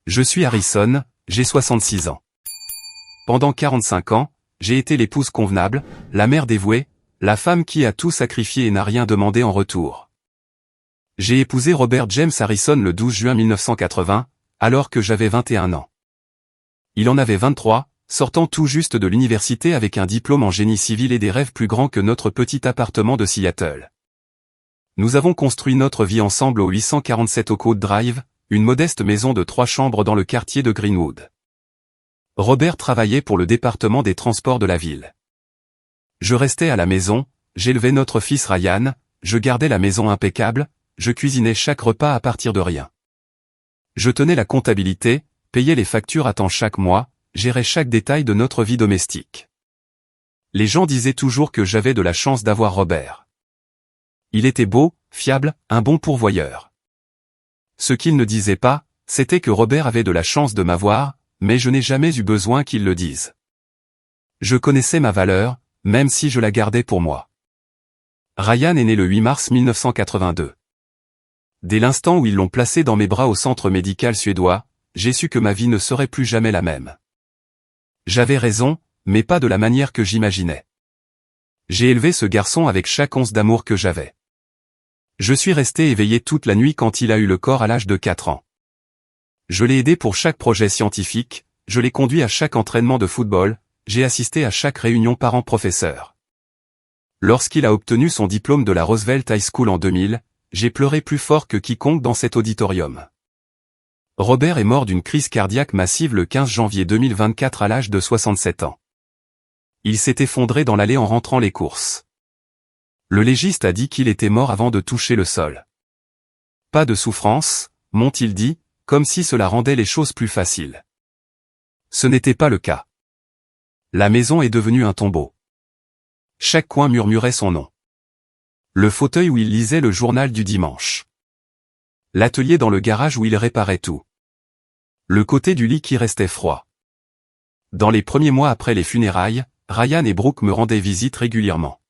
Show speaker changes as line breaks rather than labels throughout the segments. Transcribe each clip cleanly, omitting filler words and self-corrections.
Je suis Harrison, j'ai 66 ans. Pendant 45 ans, j'ai été l'épouse convenable, la mère dévouée, la femme qui a tout sacrifié et n'a rien demandé en retour. J'ai épousé Robert James Harrison le 12 juin 1980, alors que j'avais 21 ans. Il en avait 23, sortant tout juste de l'université avec un diplôme en génie civil et des rêves plus grands que notre petit appartement de Seattle. Nous avons construit notre vie ensemble au 847 Oakwood Drive, une modeste maison de 3 chambres dans le quartier de Greenwood. Robert travaillait pour le département des transports de la ville. Je restais à la maison, j'élevais notre fils Ryan, je gardais la maison impeccable, je cuisinais chaque repas à partir de rien. Je tenais la comptabilité, payais les factures à temps chaque mois, gérais chaque détail de notre vie domestique. Les gens disaient toujours que j'avais de la chance d'avoir Robert. Il était beau, fiable, un bon pourvoyeur. Ce qu'ils ne disaient pas, c'était que Robert avait de la chance de m'avoir, mais je n'ai jamais eu besoin qu'ils le disent. Je connaissais ma valeur, même si je la gardais pour moi. Ryan est né le 8 mars 1982. Dès l'instant où ils l'ont placé dans mes bras au centre médical suédois, j'ai su que ma vie ne serait plus jamais la même. J'avais raison, mais pas de la manière que j'imaginais. J'ai élevé ce garçon avec chaque once d'amour que j'avais. Je suis resté éveillé toute la nuit quand il a eu le corps à l'âge de 4 ans. Je l'ai aidé pour chaque projet scientifique, je l'ai conduit à chaque entraînement de football, j'ai assisté à chaque réunion parents-professeurs. Lorsqu'il a obtenu son diplôme de la Roosevelt High School en 2000, j'ai pleuré plus fort que quiconque dans cet auditorium. Robert est mort d'une crise cardiaque massive le 15 janvier 2024 à l'âge de 67 ans. Il s'est effondré dans l'allée en rentrant les courses. Le légiste a dit qu'il était mort avant de toucher le sol. Pas de souffrance, m'ont-ils dit, comme si cela rendait les choses plus faciles. Ce n'était pas le cas. La maison est devenue un tombeau. Chaque coin murmurait son nom. Le fauteuil où il lisait le journal du dimanche. L'atelier dans le garage où il réparait tout. Le côté du lit qui restait froid. Dans les premiers mois après les funérailles, Ryan et Brooke me rendaient visite régulièrement.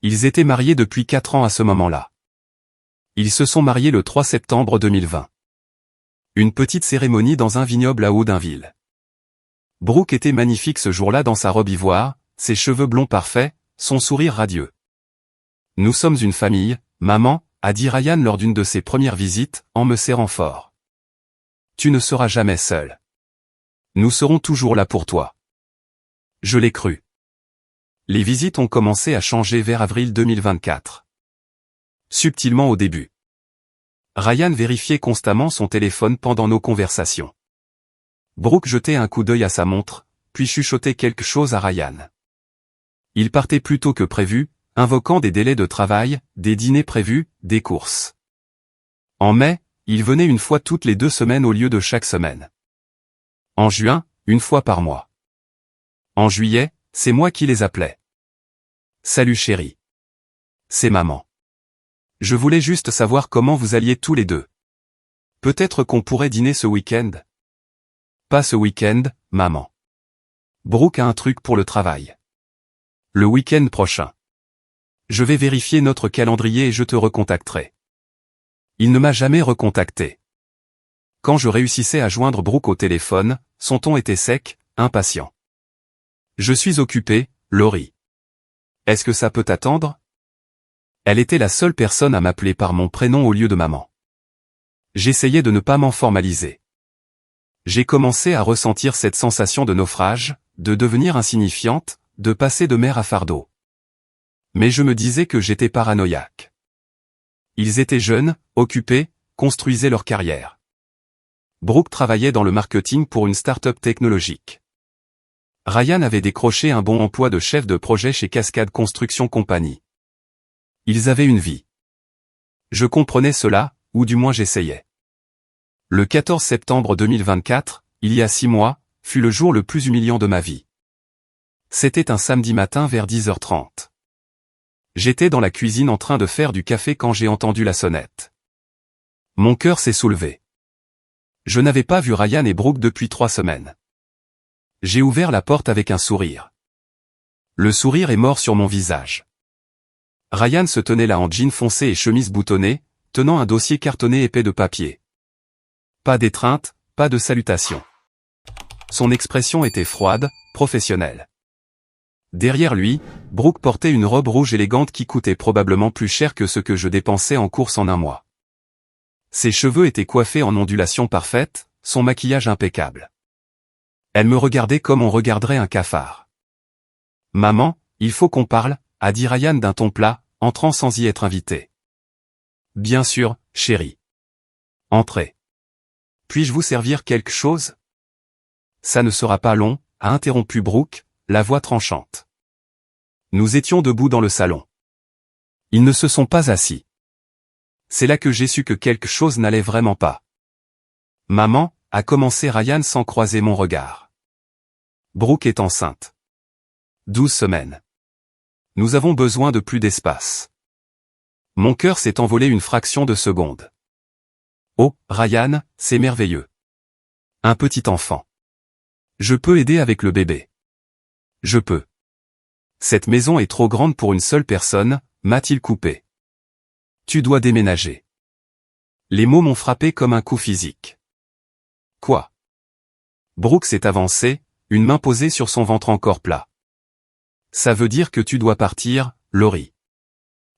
Ils étaient mariés depuis 4 ans à ce moment-là. Ils se sont mariés le 3 septembre 2020. Une petite cérémonie dans un vignoble à Woodinville. Brooke était magnifique ce jour-là dans sa robe ivoire, ses cheveux blonds parfaits, son sourire radieux. Nous sommes une famille, maman, a dit Ryan lors d'une de ses premières visites, en me serrant fort. Tu ne seras jamais seul. Nous serons toujours là pour toi. Je l'ai cru. Les visites ont commencé à changer vers avril 2024. Subtilement au début. Ryan vérifiait constamment son téléphone pendant nos conversations. Brooke jetait un coup d'œil à sa montre, puis chuchotait quelque chose à Ryan. Il partait plus tôt que prévu, invoquant des délais de travail, des dîners prévus, des courses. En mai, il venait une fois toutes les 2 semaines au lieu de chaque semaine. En juin, une fois par mois. En juillet, c'est moi qui les appelais. Salut chérie. C'est maman. Je voulais juste savoir comment vous alliez tous les deux. Peut-être qu'on pourrait dîner ce week-end? Pas ce week-end, maman. Brooke a un truc pour le travail. Le week-end prochain. Je vais vérifier notre calendrier et je te recontacterai. Il ne m'a jamais recontacté. Quand je réussissais à joindre Brooke au téléphone, son ton était sec, impatient. Je suis occupé, Laurie. Est-ce que ça peut attendre? Elle était la seule personne à m'appeler par mon prénom au lieu de maman. J'essayais de ne pas m'en formaliser. J'ai commencé à ressentir cette sensation de naufrage, de devenir insignifiante, de passer de mère à fardeau. Mais je me disais que j'étais paranoïaque. Ils étaient jeunes, occupés, construisaient leur carrière. Brooke travaillait dans le marketing pour une start-up technologique. Ryan avait décroché un bon emploi de chef de projet chez Cascade Construction Company. Ils avaient une vie. Je comprenais cela, ou du moins j'essayais. Le 14 septembre 2024, il y a 6 mois, fut le jour le plus humiliant de ma vie. C'était un samedi matin vers 10h30. J'étais dans la cuisine en train de faire du café quand j'ai entendu la sonnette. Mon cœur s'est soulevé. Je n'avais pas vu Ryan et Brooke depuis 3 semaines. J'ai ouvert la porte avec un sourire. Le sourire est mort sur mon visage. Ryan se tenait là en jean foncé et chemise boutonnée, tenant un dossier cartonné épais de papier. Pas d'étreinte, pas de salutation. Son expression était froide, professionnelle. Derrière lui, Brooke portait une robe rouge élégante qui coûtait probablement plus cher que ce que je dépensais en courses en un mois. Ses cheveux étaient coiffés en ondulations parfaites, son maquillage impeccable. Elle me regardait comme on regarderait un cafard. « Maman, il faut qu'on parle », a dit Ryan d'un ton plat, entrant sans y être invité. « Bien sûr, chérie. Entrez. Puis-je vous servir quelque chose ?»« Ça ne sera pas long », a interrompu Brooke, la voix tranchante. Nous étions debout dans le salon. Ils ne se sont pas assis. C'est là que j'ai su que quelque chose n'allait vraiment pas. « Maman », a commencé Ryan sans croiser mon regard. Brooke est enceinte. 12 semaines. Nous avons besoin de plus d'espace. Mon cœur s'est envolé une fraction de seconde. Oh, Ryan, c'est merveilleux. Un petit enfant. Je peux aider avec le bébé. Je peux. Cette maison est trop grande pour une seule personne, m'a-t-il coupé. Tu dois déménager. Les mots m'ont frappé comme un coup physique. Quoi? Brooke s'est avancé, une main posée sur son ventre encore plat. Ça veut dire que tu dois partir, Laurie.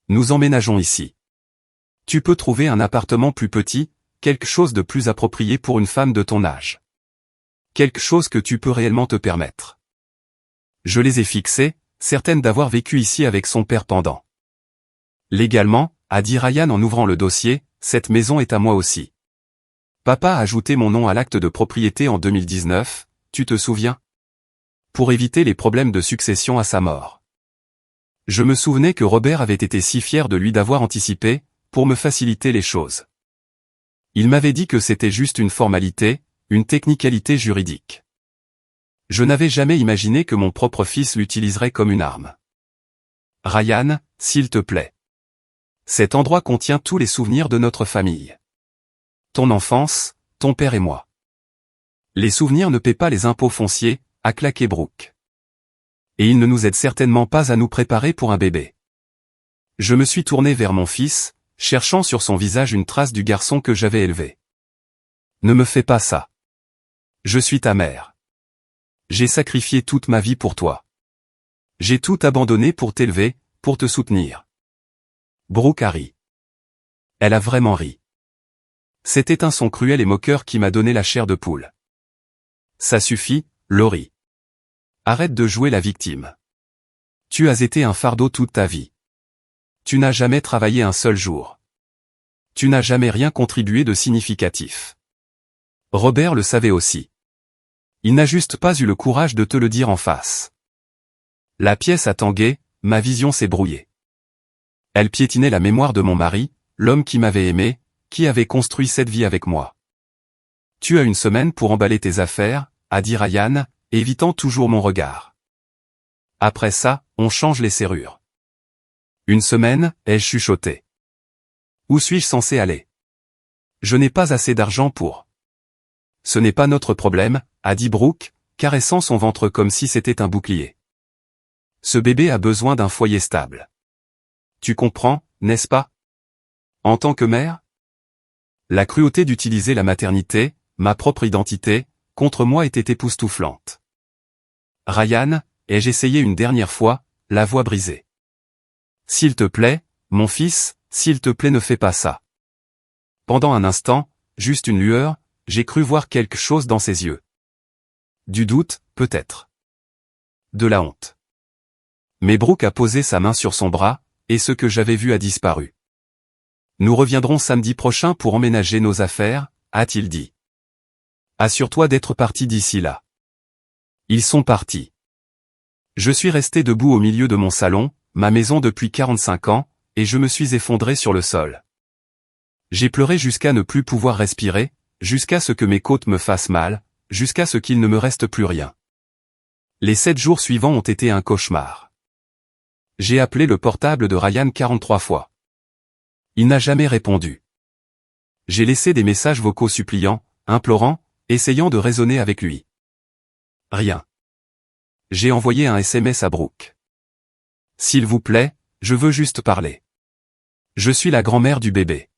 Nous emménageons ici. Tu peux trouver un appartement plus petit, quelque chose de plus approprié pour une femme de ton âge. Quelque chose que tu peux réellement te permettre. Je les ai fixées, certaine d'avoir vécu ici avec son père pendant. Légalement, a dit Ryan en ouvrant le dossier, cette maison est à moi aussi. Papa a ajouté mon nom à l'acte de propriété en 2019, tu te souviens? Pour éviter les problèmes de succession à sa mort. Je me souvenais que Robert avait été si fier de lui d'avoir anticipé, pour me faciliter les choses. Il m'avait dit que c'était juste une formalité, une technicalité juridique. Je n'avais jamais imaginé que mon propre fils l'utiliserait comme une arme. Ryan, s'il te plaît. Cet endroit contient tous les souvenirs de notre famille. Ton enfance, ton père et moi. Les souvenirs ne paient pas les impôts fonciers, a claqué Brooke. Et ils ne nous aident certainement pas à nous préparer pour un bébé. Je me suis tourné vers mon fils, cherchant sur son visage une trace du garçon que j'avais élevé. Ne me fais pas ça. Je suis ta mère. J'ai sacrifié toute ma vie pour toi. J'ai tout abandonné pour t'élever, pour te soutenir. Brooke a ri. Elle a vraiment ri. C'était un son cruel et moqueur qui m'a donné la chair de poule. Ça suffit, Laurie. Arrête de jouer la victime. Tu as été un fardeau toute ta vie. Tu n'as jamais travaillé un seul jour. Tu n'as jamais rien contribué de significatif. Robert le savait aussi. Il n'a juste pas eu le courage de te le dire en face. La pièce a tangué, ma vision s'est brouillée. Elle piétinait la mémoire de mon mari, l'homme qui m'avait aimé, qui avait construit cette vie avec moi. Tu as une semaine pour emballer tes affaires, a dit Ryan, évitant toujours mon regard. Après ça, on change les serrures. Une semaine, ai-je chuchoté. Où suis-je censé aller? Je n'ai pas assez d'argent pour. Ce n'est pas notre problème, a dit Brooke, caressant son ventre comme si c'était un bouclier. Ce bébé a besoin d'un foyer stable. Tu comprends, n'est-ce pas? En tant que mère? La cruauté d'utiliser la maternité, ma propre identité, contre moi était époustouflante. Ryan, ai-je essayé une dernière fois, la voix brisée. S'il te plaît, mon fils, s'il te plaît ne fais pas ça. Pendant un instant, juste une lueur, j'ai cru voir quelque chose dans ses yeux. Du doute, peut-être. De la honte. Mais Brooke a posé sa main sur son bras, et ce que j'avais vu a disparu. Nous reviendrons samedi prochain pour emménager nos affaires, a-t-il dit. Assure-toi d'être parti d'ici là. Ils sont partis. Je suis resté debout au milieu de mon salon, ma maison depuis 45 ans, et je me suis effondré sur le sol. J'ai pleuré jusqu'à ne plus pouvoir respirer, jusqu'à ce que mes côtes me fassent mal, jusqu'à ce qu'il ne me reste plus rien. Les 7 jours suivants ont été un cauchemar. J'ai appelé le portable de Ryan 43 fois. Il n'a jamais répondu. J'ai laissé des messages vocaux suppliants, implorants, essayant de raisonner avec lui. Rien. J'ai envoyé un SMS à Brooke. S'il vous plaît, je veux juste parler. Je suis la grand-mère du bébé.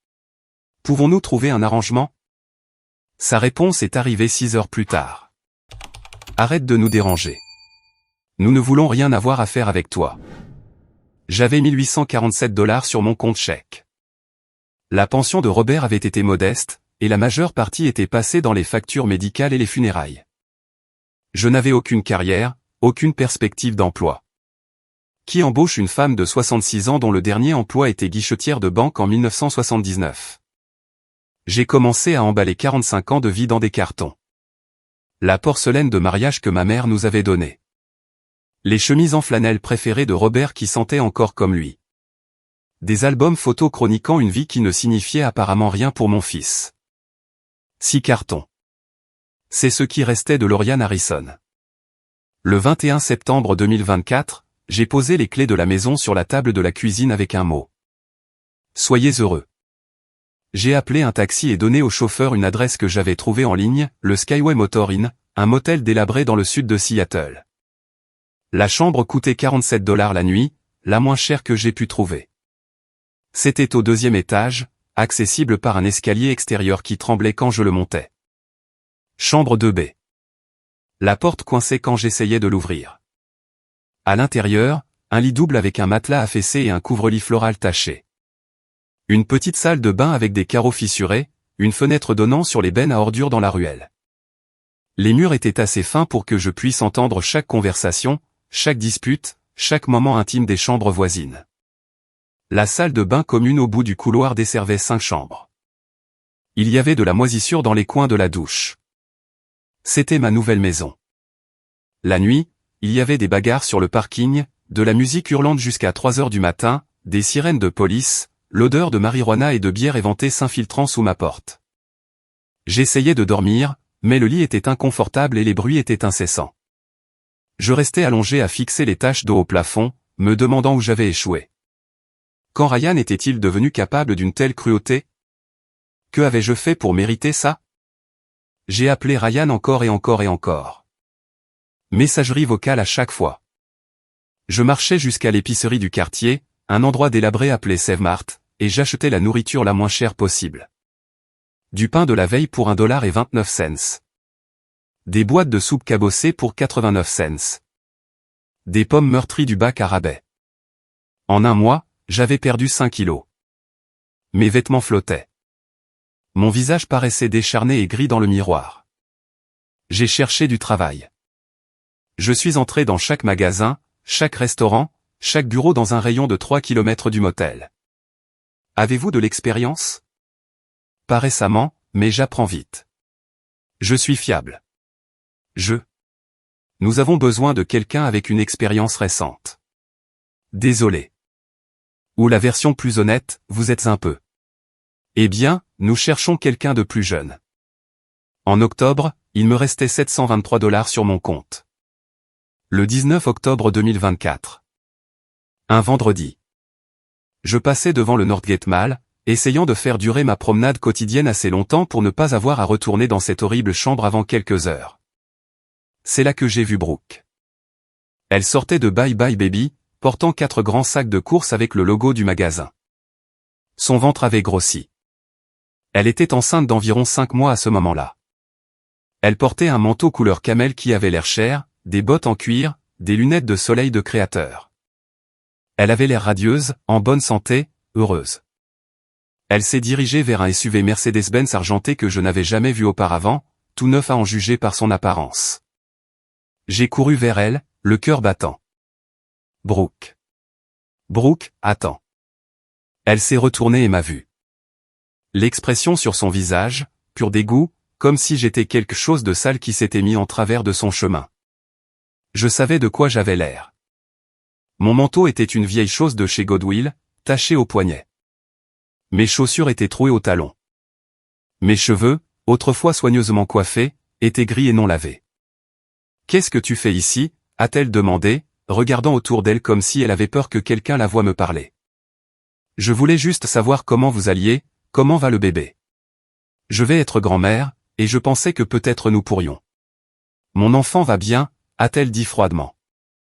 Pouvons-nous trouver un arrangement? Sa réponse est arrivée 6 heures plus tard. Arrête de nous déranger. Nous ne voulons rien avoir à faire avec toi. J'avais 1847 $ sur mon compte chèque. La pension de Robert avait été modeste, et la majeure partie était passée dans les factures médicales et les funérailles. Je n'avais aucune carrière, aucune perspective d'emploi. Qui embauche une femme de 66 ans dont le dernier emploi était guichetière de banque en 1979? J'ai commencé à emballer 45 ans de vie dans des cartons. La porcelaine de mariage que ma mère nous avait donnée. Les chemises en flanelle préférées de Robert qui sentaient encore comme lui. Des albums photos chroniquant une vie qui ne signifiait apparemment rien pour mon fils. 6 cartons. C'est ce qui restait de Lauriane Harrison. Le 21 septembre 2024, j'ai posé les clés de la maison sur la table de la cuisine avec un mot. Soyez heureux. J'ai appelé un taxi et donné au chauffeur une adresse que j'avais trouvée en ligne, le Skyway Motor Inn, un motel délabré dans le sud de Seattle. La chambre coûtait 47 $ la nuit, la moins chère que j'ai pu trouver. C'était au 2e étage, accessible par un escalier extérieur qui tremblait quand je le montais. Chambre 2B. La porte coinçait quand j'essayais de l'ouvrir. À l'intérieur, un lit double avec un matelas affaissé et un couvre-lit floral taché. Une petite salle de bain avec des carreaux fissurés, une fenêtre donnant sur les bennes à ordures dans la ruelle. Les murs étaient assez fins pour que je puisse entendre chaque conversation, chaque dispute, chaque moment intime des chambres voisines. La salle de bain commune au bout du couloir desservait 5 chambres. Il y avait de la moisissure dans les coins de la douche. C'était ma nouvelle maison. La nuit, il y avait des bagarres sur le parking, de la musique hurlante jusqu'à 3 heures du matin, des sirènes de police, l'odeur de marijuana et de bière éventée s'infiltrant sous ma porte. J'essayais de dormir, mais le lit était inconfortable et les bruits étaient incessants. Je restais allongé à fixer les taches d'eau au plafond, me demandant où j'avais échoué. Quand Ryan était-il devenu capable d'une telle cruauté? Que avais-je fait pour mériter ça? J'ai appelé Ryan encore et encore et encore. Messagerie vocale à chaque fois. Je marchais jusqu'à l'épicerie du quartier, un endroit délabré appelé Save-Mart, et j'achetais la nourriture la moins chère possible. Du pain de la veille pour 1,29 $. Des boîtes de soupe cabossée pour 89 cents. Des pommes meurtries du bac à rabais. En un mois, j'avais perdu 5 kilos. Mes vêtements flottaient. Mon visage paraissait décharné et gris dans le miroir. J'ai cherché du travail. Je suis entré dans chaque magasin, chaque restaurant, chaque bureau dans un rayon de 3 km du motel. Avez-vous de l'expérience? Pas récemment, mais j'apprends vite. Je suis fiable. Nous avons besoin de quelqu'un avec une expérience récente. Désolé. Ou la version plus honnête, vous êtes un peu. Eh bien, nous cherchons quelqu'un de plus jeune. En octobre, il me restait 723 $ sur mon compte. Le 19 octobre 2024. Un vendredi. Je passais devant le Northgate Mall, essayant de faire durer ma promenade quotidienne assez longtemps pour ne pas avoir à retourner dans cette horrible chambre avant quelques heures. C'est là que j'ai vu Brooke. Elle sortait de Bye Bye Baby, portant 4 grands sacs de courses avec le logo du magasin. Son ventre avait grossi. Elle était enceinte d'environ 5 mois à ce moment-là. Elle portait un manteau couleur camel qui avait l'air cher, des bottes en cuir, des lunettes de soleil de créateur. Elle avait l'air radieuse, en bonne santé, heureuse. Elle s'est dirigée vers un SUV Mercedes-Benz argenté que je n'avais jamais vu auparavant, tout neuf à en juger par son apparence. J'ai couru vers elle, le cœur battant. Brooke. Brooke, attends. Elle s'est retournée et m'a vu. L'expression sur son visage, pur dégoût, comme si j'étais quelque chose de sale qui s'était mis en travers de son chemin. Je savais de quoi j'avais l'air. Mon manteau était une vieille chose de chez Goodwill, tachée au poignet. Mes chaussures étaient trouées au talon. Mes cheveux, autrefois soigneusement coiffés, étaient gris et non lavés. « Qu'est-ce que tu fais ici ?» a-t-elle demandé, regardant autour d'elle comme si elle avait peur que quelqu'un la voie me parler. « Je voulais juste savoir comment vous alliez, comment va le bébé. Je vais être grand-mère, et je pensais que peut-être nous pourrions. »« Mon enfant va bien » a-t-elle dit froidement.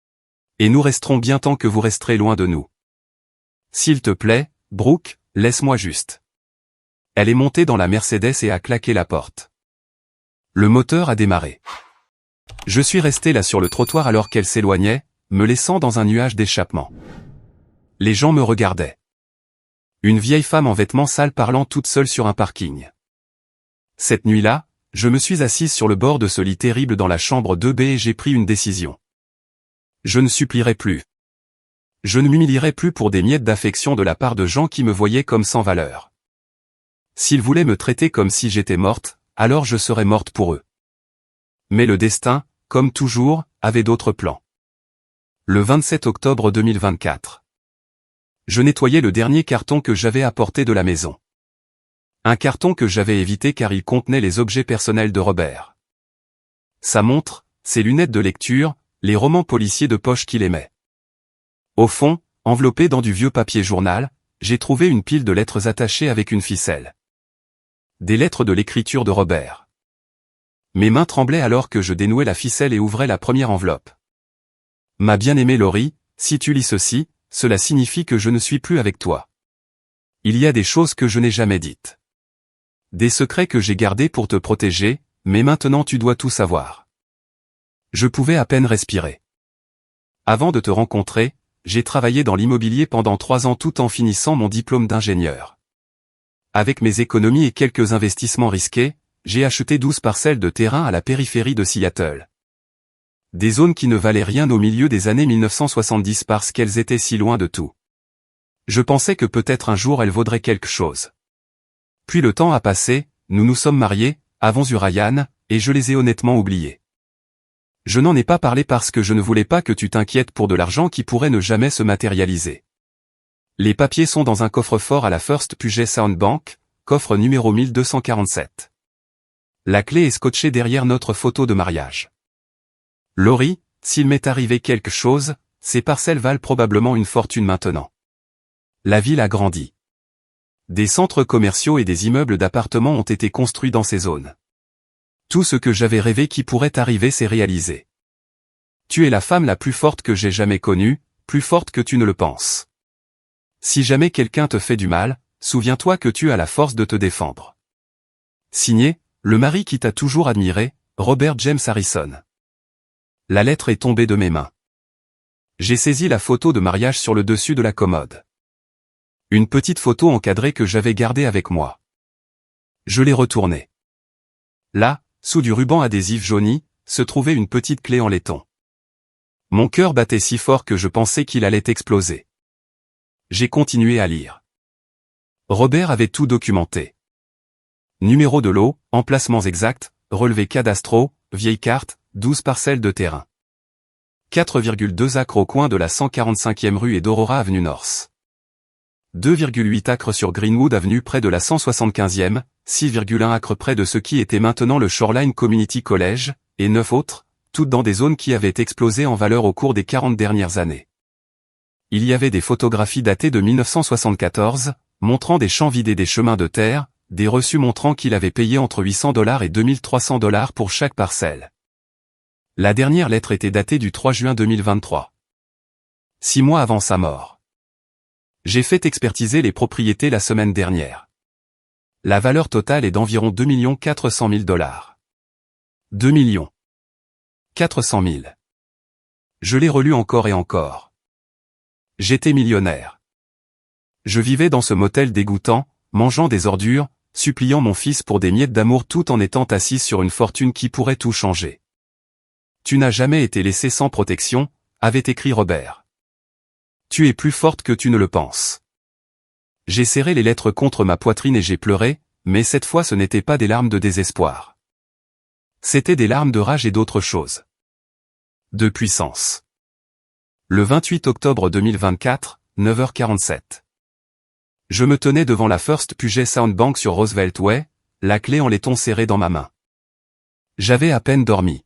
« Et nous resterons bien tant que vous resterez loin de nous. S'il te plaît, Brooke, laisse-moi juste. » Elle est montée dans la Mercedes et a claqué la porte. Le moteur a démarré. Je suis resté là sur le trottoir alors qu'elle s'éloignait, me laissant dans un nuage d'échappement. Les gens me regardaient. Une vieille femme en vêtements sales parlant toute seule sur un parking. Cette nuit-là, je me suis assise sur le bord de ce lit terrible dans la chambre 2B et j'ai pris une décision. Je ne supplierai plus. Je ne m'humilierai plus pour des miettes d'affection de la part de gens qui me voyaient comme sans valeur. S'ils voulaient me traiter comme si j'étais morte, alors je serais morte pour eux. Mais le destin, comme toujours, avait d'autres plans. Le 27 octobre 2024. Je nettoyais le dernier carton que j'avais apporté de la maison. Un carton que j'avais évité car il contenait les objets personnels de Robert. Sa montre, ses lunettes de lecture, les romans policiers de poche qu'il aimait. Au fond, enveloppé dans du vieux papier journal, j'ai trouvé une pile de lettres attachées avec une ficelle. Des lettres de l'écriture de Robert. Mes mains tremblaient alors que je dénouais la ficelle et ouvrais la première enveloppe. Ma bien-aimée Laurie, si tu lis ceci, cela signifie que je ne suis plus avec toi. Il y a des choses que je n'ai jamais dites. Des secrets que j'ai gardés pour te protéger, mais maintenant tu dois tout savoir. Je pouvais à peine respirer. Avant de te rencontrer, j'ai travaillé dans l'immobilier pendant 3 ans tout en finissant mon diplôme d'ingénieur. Avec mes économies et quelques investissements risqués, j'ai acheté 12 parcelles de terrain à la périphérie de Seattle. Des zones qui ne valaient rien au milieu des années 1970 parce qu'elles étaient si loin de tout. Je pensais que peut-être un jour elles vaudraient quelque chose. Puis le temps a passé, nous nous sommes mariés, avons eu Ryan, et je les ai honnêtement oubliés. Je n'en ai pas parlé parce que je ne voulais pas que tu t'inquiètes pour de l'argent qui pourrait ne jamais se matérialiser. Les papiers sont dans un coffre-fort à la First Puget Sound Bank, coffre numéro 1247. La clé est scotchée derrière notre photo de mariage. Laurie, s'il m'est arrivé quelque chose, ces parcelles valent probablement une fortune maintenant. La ville a grandi. Des centres commerciaux et des immeubles d'appartements ont été construits dans ces zones. Tout ce que j'avais rêvé qui pourrait arriver s'est réalisé. Tu es la femme la plus forte que j'ai jamais connue, plus forte que tu ne le penses. Si jamais quelqu'un te fait du mal, souviens-toi que tu as la force de te défendre. Signé, le mari qui t'a toujours admiré, Robert James Harrison. La lettre est tombée de mes mains. J'ai saisi la photo de mariage sur le dessus de la commode. Une petite photo encadrée que j'avais gardée avec moi. Je l'ai retournée. Là, sous du ruban adhésif jauni, se trouvait une petite clé en laiton. Mon cœur battait si fort que je pensais qu'il allait exploser. J'ai continué à lire. Robert avait tout documenté. Numéro de lot, emplacements exacts, relevés cadastraux, vieille carte, 12 parcelles de terrain. 4,2 acres au coin de la 145e rue et d'Aurora avenue North. 2,8 acres sur Greenwood avenue près de la 175e, 6,1 acres près de ce qui était maintenant le Shoreline Community College, et 9 autres, toutes dans des zones qui avaient explosé en valeur au cours des 40 dernières années. Il y avait des photographies datées de 1974, montrant des champs vidés des chemins de terre, des reçus montrant qu'il avait payé entre $800 et $2300 pour chaque parcelle. La dernière lettre était datée du 3 juin 2023. 6 mois avant sa mort. J'ai fait expertiser les propriétés la semaine dernière. La valeur totale est d'environ $2 400 000. 2 400 000. Je l'ai relu encore et encore. J'étais millionnaire. Je vivais dans ce motel dégoûtant, mangeant des ordures, suppliant mon fils pour des miettes d'amour tout en étant assis sur une fortune qui pourrait tout changer. Tu n'as jamais été laissé sans protection, avait écrit Robert. Tu es plus forte que tu ne le penses. J'ai serré les lettres contre ma poitrine et j'ai pleuré, mais cette fois ce n'était pas des larmes de désespoir. C'était des larmes de rage et d'autre chose. De puissance. Le 28 octobre 2024, 9h47. Je me tenais devant la First Puget Sound Bank sur Roosevelt Way, la clé en laiton serrée dans ma main. J'avais à peine dormi.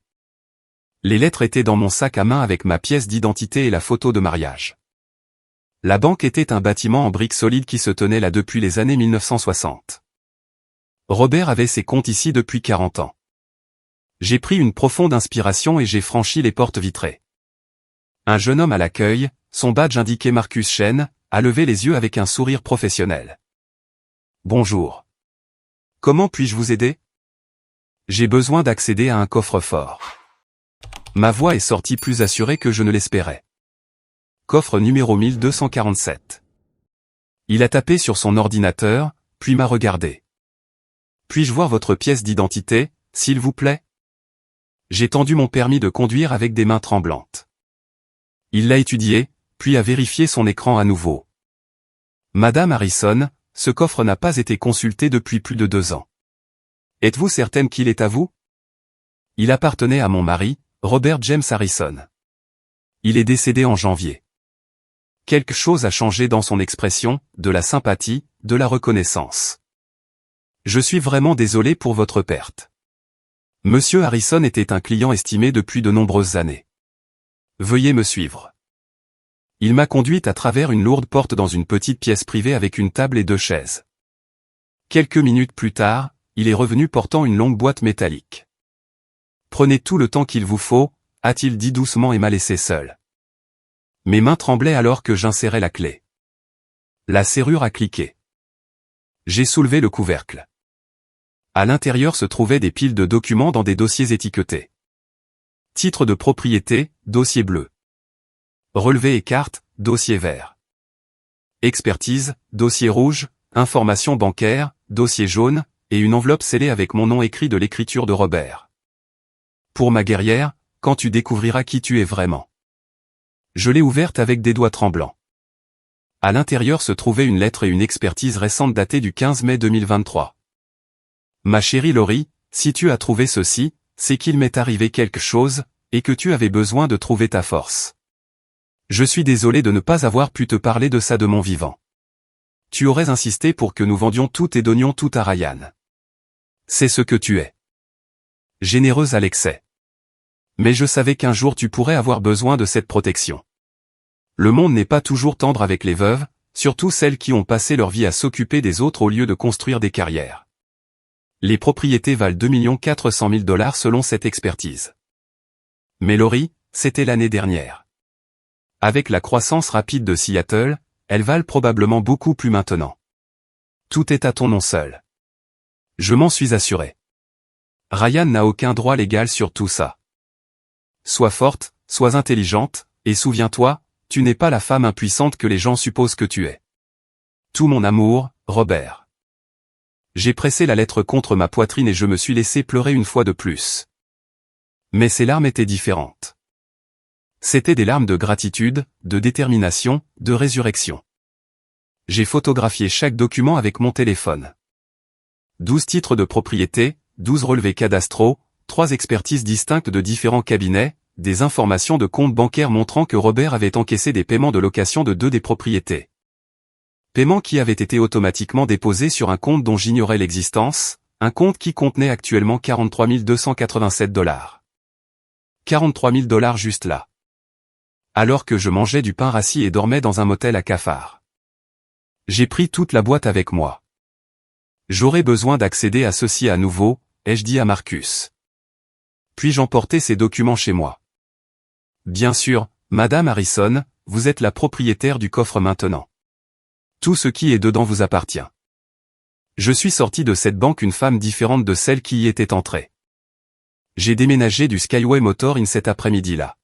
Les lettres étaient dans mon sac à main avec ma pièce d'identité et la photo de mariage. La banque était un bâtiment en briques solides qui se tenait là depuis les années 1960. Robert avait ses comptes ici depuis 40 ans. J'ai pris une profonde inspiration et j'ai franchi les portes vitrées. Un jeune homme à l'accueil, son badge indiquait Marcus Chen, a levé les yeux avec un sourire professionnel. Bonjour. Comment puis-je vous aider? J'ai besoin d'accéder à un coffre-fort. Ma voix est sortie plus assurée que je ne l'espérais. Coffre numéro 1247. Il a tapé sur son ordinateur, puis m'a regardé. Puis-je voir votre pièce d'identité, s'il vous plaît? J'ai tendu mon permis de conduire avec des mains tremblantes. Il l'a étudié, puis a vérifié son écran à nouveau. Madame Harrison, ce coffre n'a pas été consulté depuis plus de 2 ans. Êtes-vous certaine qu'il est à vous? Il appartenait à mon mari, Robert James Harrison. Il est décédé en janvier. Quelque chose a changé dans son expression, de la sympathie, de la reconnaissance. Je suis vraiment désolé pour votre perte. Monsieur Harrison était un client estimé depuis de nombreuses années. Veuillez me suivre. Il m'a conduite à travers une lourde porte dans une petite pièce privée avec une table et 2 chaises. Quelques minutes plus tard, il est revenu portant une longue boîte métallique. Prenez tout le temps qu'il vous faut, a-t-il dit doucement et m'a laissé seul. Mes mains tremblaient alors que j'insérais la clé. La serrure a cliqué. J'ai soulevé le couvercle. À l'intérieur se trouvaient des piles de documents dans des dossiers étiquetés. Titre de propriété, dossier bleu. Relevé et carte, dossier vert. Expertise, dossier rouge, information bancaire, dossier jaune, et une enveloppe scellée avec mon nom écrit de l'écriture de Robert. Pour ma guerrière, quand tu découvriras qui tu es vraiment. Je l'ai ouverte avec des doigts tremblants. À l'intérieur se trouvait une lettre et une expertise récente datée du 15 mai 2023. Ma chérie Laurie, si tu as trouvé ceci, c'est qu'il m'est arrivé quelque chose, et que tu avais besoin de trouver ta force. Je suis désolé de ne pas avoir pu te parler de ça de mon vivant. Tu aurais insisté pour que nous vendions tout et donnions tout à Ryan. C'est ce que tu es. Généreuse à l'excès. Mais je savais qu'un jour tu pourrais avoir besoin de cette protection. Le monde n'est pas toujours tendre avec les veuves, surtout celles qui ont passé leur vie à s'occuper des autres au lieu de construire des carrières. Les propriétés valent 2 400 000 $ selon cette expertise. Mais Laurie, c'était l'année dernière. Avec la croissance rapide de Seattle, elles valent probablement beaucoup plus maintenant. Tout est à ton nom seul. Je m'en suis assuré. Ryan n'a aucun droit légal sur tout ça. Sois forte, sois intelligente, et souviens-toi, tu n'es pas la femme impuissante que les gens supposent que tu es. Tout mon amour, Robert. J'ai pressé la lettre contre ma poitrine et je me suis laissé pleurer une fois de plus. Mais ces larmes étaient différentes. C'étaient des larmes de gratitude, de détermination, de résurrection. J'ai photographié chaque document avec mon téléphone. 12 titres de propriété, 12 relevés cadastraux, 3 expertises distinctes de différents cabinets, des informations de comptes bancaires montrant que Robert avait encaissé des paiements de location de 2 des propriétés. Paiements qui avaient été automatiquement déposés sur un compte dont j'ignorais l'existence, un compte qui contenait actuellement 43 287 $. 43 000 $ juste là. Alors que je mangeais du pain rassis et dormais dans un motel à Cafard. J'ai pris toute la boîte avec moi. J'aurais besoin d'accéder à ceci à nouveau, ai-je dit à Marcus. Puis-je emporter ces documents chez moi? Bien sûr, Madame Harrison, vous êtes la propriétaire du coffre maintenant. Tout ce qui est dedans vous appartient. Je suis sorti de cette banque une femme différente de celle qui y était entrée. J'ai déménagé du Skyway Motor Inn cet après-midi-là.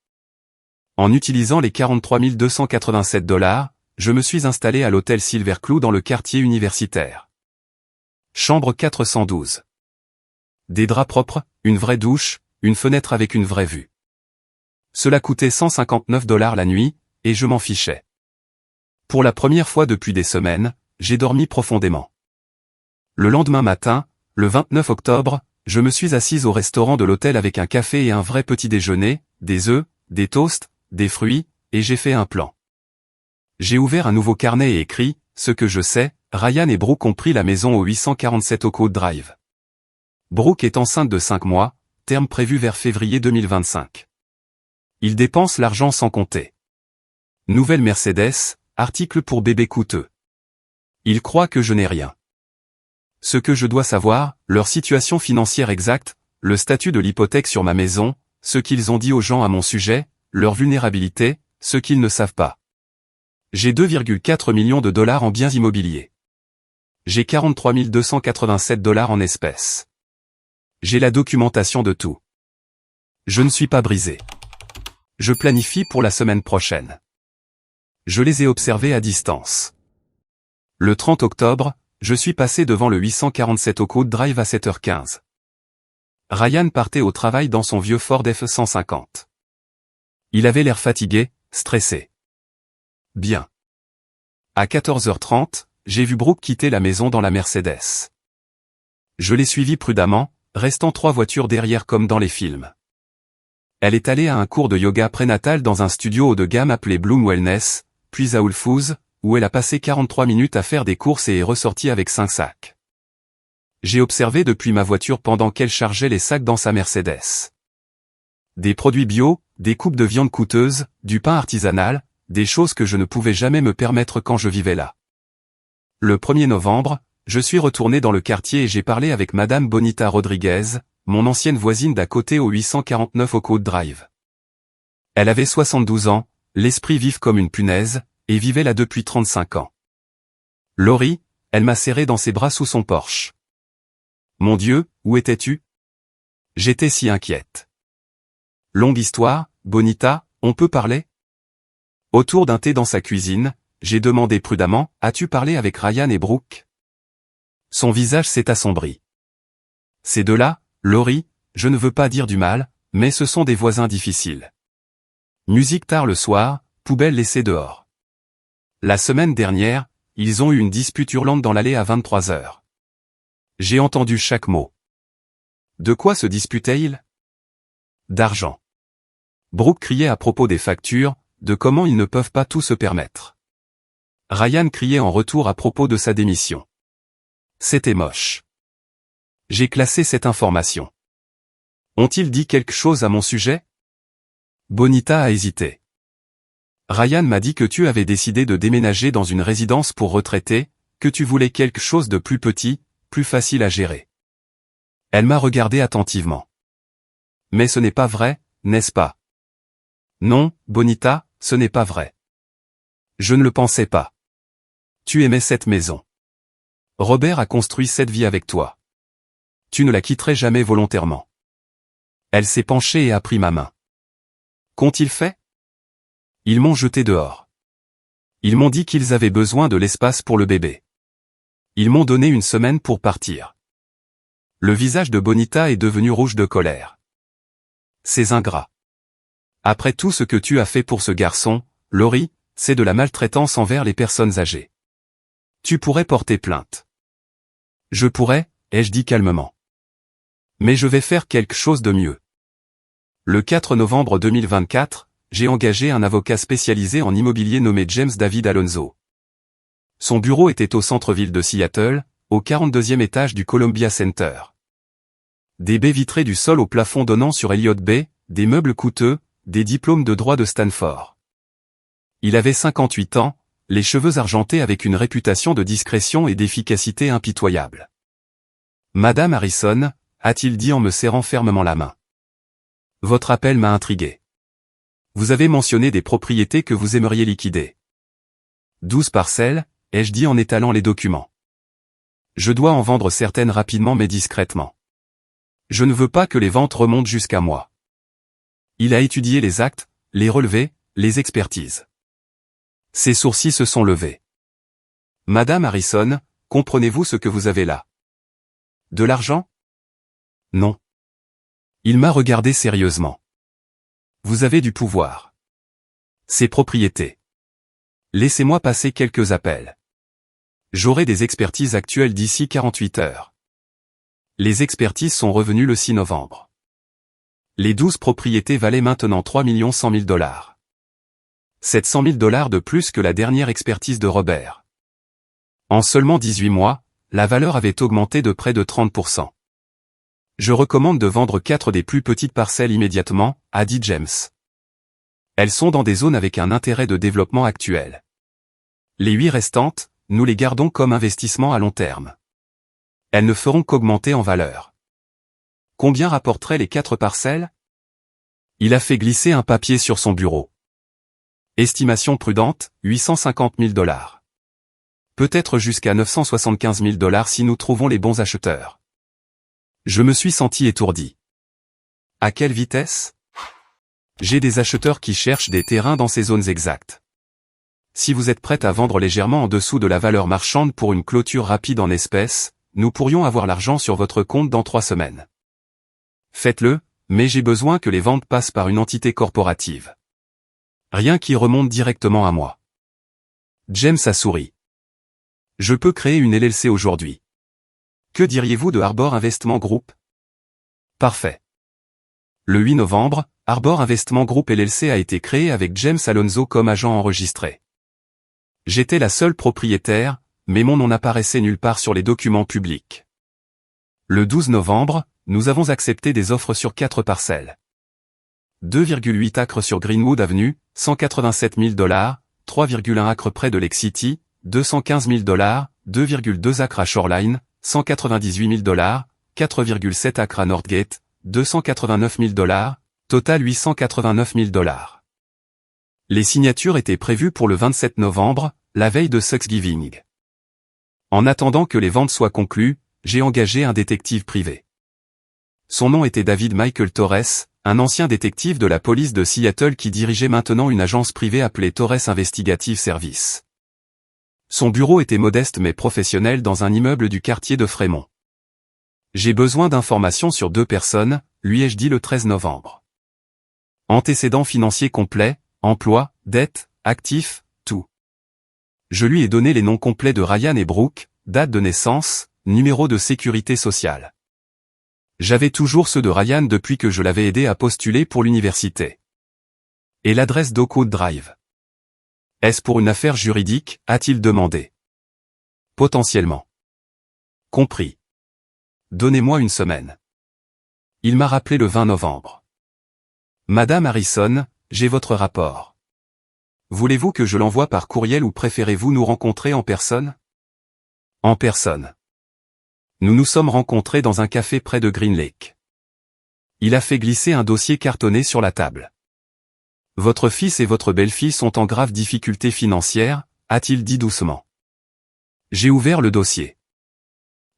En utilisant les 43 287 $, je me suis installé à l'hôtel Silver Cloud dans le quartier universitaire. Chambre 412. Des draps propres, une vraie douche, une fenêtre avec une vraie vue. Cela coûtait 159 $ la nuit, et je m'en fichais. Pour la première fois depuis des semaines, j'ai dormi profondément. Le lendemain matin, le 29 octobre, je me suis assise au restaurant de l'hôtel avec un café et un vrai petit déjeuner, des œufs, des toasts, des fruits, et j'ai fait un plan. J'ai ouvert un nouveau carnet et écrit, ce que je sais, Ryan et Brooke ont pris la maison au 847 Oakwood Drive. Brooke est enceinte de 5 mois, terme prévu vers février 2025. Ils dépensent l'argent sans compter. Nouvelle Mercedes, article pour bébé coûteux. Ils croient que je n'ai rien. Ce que je dois savoir, leur situation financière exacte, le statut de l'hypothèque sur ma maison, ce qu'ils ont dit aux gens à mon sujet, leur vulnérabilité, ce qu'ils ne savent pas. J'ai 2,4 millions de $ en biens immobiliers. J'ai 43 287 $ en espèces. J'ai la documentation de tout. Je ne suis pas brisé. Je planifie pour la semaine prochaine. Je les ai observés à distance. Le 30 octobre, je suis passé devant le 847 Oakwood Drive à 7h15. Ryan partait au travail dans son vieux Ford F-150. Il avait l'air fatigué, stressé. Bien. À 14h30, j'ai vu Brooke quitter la maison dans la Mercedes. Je l'ai suivi prudemment, restant 3 voitures derrière comme dans les films. Elle est allée à un cours de yoga prénatal dans un studio haut de gamme appelé Bloom Wellness, puis à Whole Foods, où elle a passé 43 minutes à faire des courses et est ressortie avec 5 sacs. J'ai observé depuis ma voiture pendant qu'elle chargeait les sacs dans sa Mercedes. Des produits bio, des coupes de viande coûteuses, du pain artisanal, des choses que je ne pouvais jamais me permettre quand je vivais là. Le 1er novembre, je suis retourné dans le quartier et j'ai parlé avec Madame Bonita Rodriguez, mon ancienne voisine d'à côté au 849 Oakwood Drive. Elle avait 72 ans, l'esprit vif comme une punaise, et vivait là depuis 35 ans. Laurie, elle m'a serré dans ses bras sous son Porsche. Mon Dieu, où étais-tu? J'étais si inquiète. Longue histoire, Bonita, on peut parler? Autour d'un thé dans sa cuisine, j'ai demandé prudemment, as-tu parlé avec Ryan et Brooke? Son visage s'est assombri. Ces deux-là, Laurie, je ne veux pas dire du mal, mais ce sont des voisins difficiles. Musique tard le soir, poubelle laissée dehors. La semaine dernière, ils ont eu une dispute hurlante dans l'allée à 23h. J'ai entendu chaque mot. De quoi se disputaient-ils? D'argent. Brooke criait à propos des factures, de comment ils ne peuvent pas tout se permettre. Ryan criait en retour à propos de sa démission. C'était moche. J'ai classé cette information. Ont-ils dit quelque chose à mon sujet? Bonita a hésité. Ryan m'a dit que tu avais décidé de déménager dans une résidence pour retraités, que tu voulais quelque chose de plus petit, plus facile à gérer. Elle m'a regardé attentivement. Mais ce n'est pas vrai, n'est-ce pas? Non, Bonita, ce n'est pas vrai. Je ne le pensais pas. Tu aimais cette maison. Robert a construit cette vie avec toi. Tu ne la quitterais jamais volontairement. Elle s'est penchée et a pris ma main. Qu'ont-ils fait? Ils m'ont jeté dehors. Ils m'ont dit qu'ils avaient besoin de l'espace pour le bébé. Ils m'ont donné une semaine pour partir. Le visage de Bonita est devenu rouge de colère. Ces ingrats. Après tout ce que tu as fait pour ce garçon, Laurie, c'est de la maltraitance envers les personnes âgées. Tu pourrais porter plainte. Je pourrais, ai-je dit calmement. Mais je vais faire quelque chose de mieux. Le 4 novembre 2024, j'ai engagé un avocat spécialisé en immobilier nommé James David Alonso. Son bureau était au centre-ville de Seattle, au 42e étage du Columbia Center. Des baies vitrées du sol au plafond donnant sur Elliott Bay, des meubles coûteux, des diplômes de droit de Stanford. Il avait 58 ans, les cheveux argentés avec une réputation de discrétion et d'efficacité impitoyable. Madame Harrison, a-t-il dit en me serrant fermement la main. Votre appel m'a intrigué. Vous avez mentionné des propriétés que vous aimeriez liquider. 12 parcelles, ai-je dit en étalant les documents. Je dois en vendre certaines rapidement mais discrètement. Je ne veux pas que les ventes remontent jusqu'à moi. Il a étudié les actes, les relevés, les expertises. Ses sourcils se sont levés. Madame Harrison, comprenez-vous ce que vous avez là? De l'argent? Non. Il m'a regardé sérieusement. Vous avez du pouvoir. Ces propriétés. Laissez-moi passer quelques appels. J'aurai des expertises actuelles d'ici 48 heures. Les expertises sont revenues le 6 novembre. Les 12 propriétés valaient maintenant 3 100 000 $. C'est 100 000 $ de plus que la dernière expertise de Robert. En seulement 18 mois, la valeur avait augmenté de près de 30%. Je recommande de vendre 4 des plus petites parcelles immédiatement, a dit James. Elles sont dans des zones avec un intérêt de développement actuel. Les 8 restantes, nous les gardons comme investissement à long terme. Elles ne feront qu'augmenter en valeur. Combien rapporteraient les 4 parcelles? Il a fait glisser un papier sur son bureau. Estimation prudente, 850 000 $. Peut-être jusqu'à 975 000 $ si nous trouvons les bons acheteurs. Je me suis senti étourdi. À quelle vitesse? J'ai des acheteurs qui cherchent des terrains dans ces zones exactes. Si vous êtes prête à vendre légèrement en dessous de la valeur marchande pour une clôture rapide en espèces, nous pourrions avoir l'argent sur votre compte dans 3 semaines. Faites-le, mais j'ai besoin que les ventes passent par une entité corporative. Rien qui remonte directement à moi. James a souri. Je peux créer une LLC aujourd'hui. Que diriez-vous de Arbor Investment Group? Parfait. Le 8 novembre, Arbor Investment Group LLC a été créé avec James Alonso comme agent enregistré. J'étais la seule propriétaire, mais mon nom n'apparaissait nulle part sur les documents publics. Le 12 novembre, nous avons accepté des offres sur 4 parcelles. 2,8 acres sur Greenwood Avenue, $187 000, 3,1 acres près de Lake City, $215 000, 2,2 acres à Shoreline, $198 000, 4,7 acres à Northgate, $289 000, total $889 000. Les signatures étaient prévues pour le 27 novembre, la veille de Thanksgiving. En attendant que les ventes soient conclues, j'ai engagé un détective privé. Son nom était David Michael Torres, un ancien détective de la police de Seattle qui dirigeait maintenant une agence privée appelée Torres Investigative Service. Son bureau était modeste mais professionnel dans un immeuble du quartier de Fremont. J'ai besoin d'informations sur 2 personnes, lui ai-je dit le 13 novembre. Antécédents financiers complets, emploi, dette, actifs, tout. Je lui ai donné les noms complets de Ryan et Brooke, date de naissance, numéro de sécurité sociale. J'avais toujours ceux de Ryan depuis que je l'avais aidé à postuler pour l'université. Et l'adresse d'Oakwood Drive. Est-ce pour une affaire juridique, a-t-il demandé. Potentiellement. Compris. Donnez-moi une semaine. Il m'a rappelé le 20 novembre. Madame Harrison, j'ai votre rapport. Voulez-vous que je l'envoie par courriel ou préférez-vous nous rencontrer en personne? En personne. Nous nous sommes rencontrés dans un café près de Green Lake. Il a fait glisser un dossier cartonné sur la table. Votre fils et votre belle-fille sont en grave difficulté financière, a-t-il dit doucement. J'ai ouvert le dossier.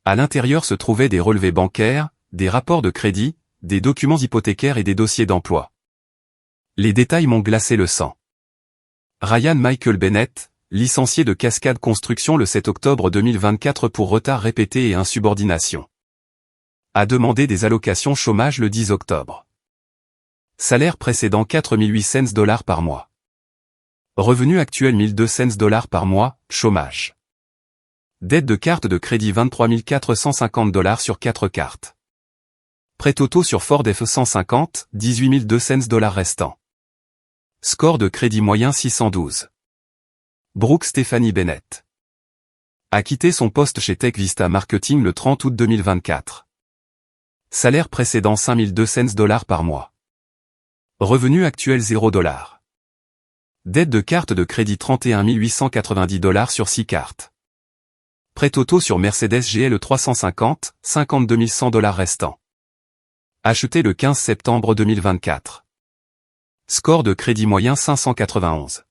À l'intérieur se trouvaient des relevés bancaires, des rapports de crédit, des documents hypothécaires et des dossiers d'emploi. Les détails m'ont glacé le sang. Ryan Michael Bennett, licencié de Cascade Construction le 7 octobre 2024 pour retard répété et insubordination. A demandé des allocations chômage le 10 octobre. Salaire précédent $4,800 par mois. Revenu actuel $1,200 par mois, chômage. Dette de carte de crédit $23,450 sur 4 cartes. Prêt auto sur Ford F-150, $18,200 restant. Score de crédit moyen 612. Brooke Stephanie Bennett a quitté son poste chez Tech Vista Marketing le 30 août 2024. Salaire précédent $5,200 par mois. Revenu actuel $0. Dette de carte de crédit $31,890 sur 6 cartes. Prêt auto sur Mercedes GL 350, $52,100 restant. Acheté le 15 septembre 2024. Score de crédit moyen 591.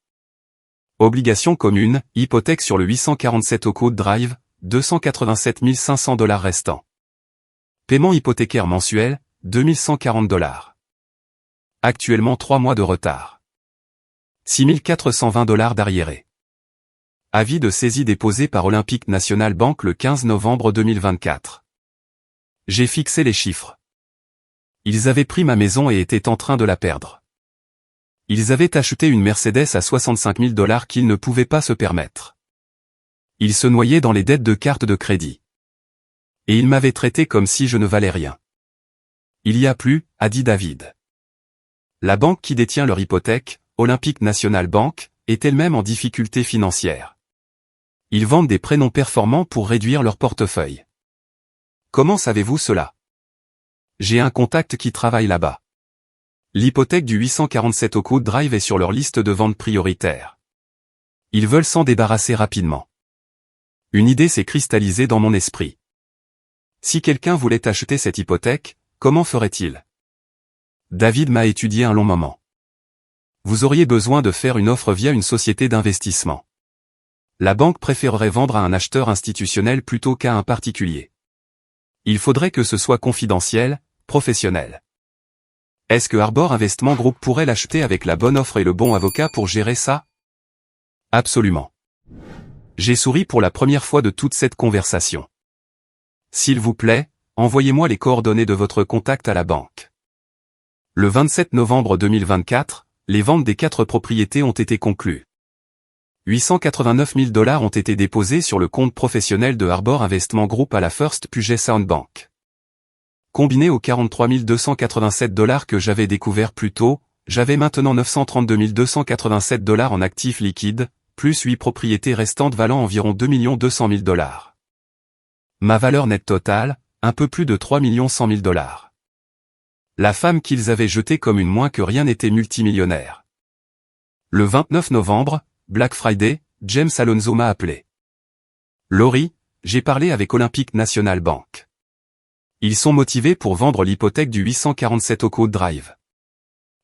Obligation commune, hypothèque sur le 847 Oakwood Drive, $287 500 restant. Paiement hypothécaire mensuel, $2,140. Actuellement 3 mois de retard. $6,420 d'arriéré. Avis de saisie déposé par Olympic National Bank le 15 novembre 2024. J'ai fixé les chiffres. Ils avaient pris ma maison et étaient en train de la perdre. Ils avaient acheté une Mercedes à $65 000 qu'ils ne pouvaient pas se permettre. Ils se noyaient dans les dettes de cartes de crédit. Et ils m'avaient traité comme si je ne valais rien. Il y a plus, a dit David. La banque qui détient leur hypothèque, Olympic National Bank, est elle-même en difficulté financière. Ils vendent des prêts non performants pour réduire leur portefeuille. Comment savez-vous cela? J'ai un contact qui travaille là-bas. L'hypothèque du 847 Oakwood Drive est sur leur liste de ventes prioritaires. Ils veulent s'en débarrasser rapidement. Une idée s'est cristallisée dans mon esprit. Si quelqu'un voulait acheter cette hypothèque, comment ferait-il? David m'a étudié un long moment. Vous auriez besoin de faire une offre via une société d'investissement. La banque préférerait vendre à un acheteur institutionnel plutôt qu'à un particulier. Il faudrait que ce soit confidentiel, professionnel. Est-ce que Arbor Investment Group pourrait l'acheter avec la bonne offre et le bon avocat pour gérer ça? Absolument. J'ai souri pour la première fois de toute cette conversation. S'il vous plaît, envoyez-moi les coordonnées de votre contact à la banque. Le 27 novembre 2024, les ventes des 4 propriétés ont été conclues. 889 000 $ ont été déposés sur le compte professionnel de Arbor Investment Group à la First Puget Sound Bank. Combiné aux 43 287 $ que j'avais découvert plus tôt, j'avais maintenant 932 287 $ en actifs liquides, plus 8 propriétés restantes valant environ 2 200 000 $. Ma valeur nette totale, un peu plus de 3 100 000 $. La femme qu'ils avaient jetée comme une moins que rien était multimillionnaire. Le 29 novembre, Black Friday, James Alonso m'a appelé. Laurie, j'ai parlé avec Olympic National Bank. Ils sont motivés pour vendre l'hypothèque du 847 Oakwood Drive.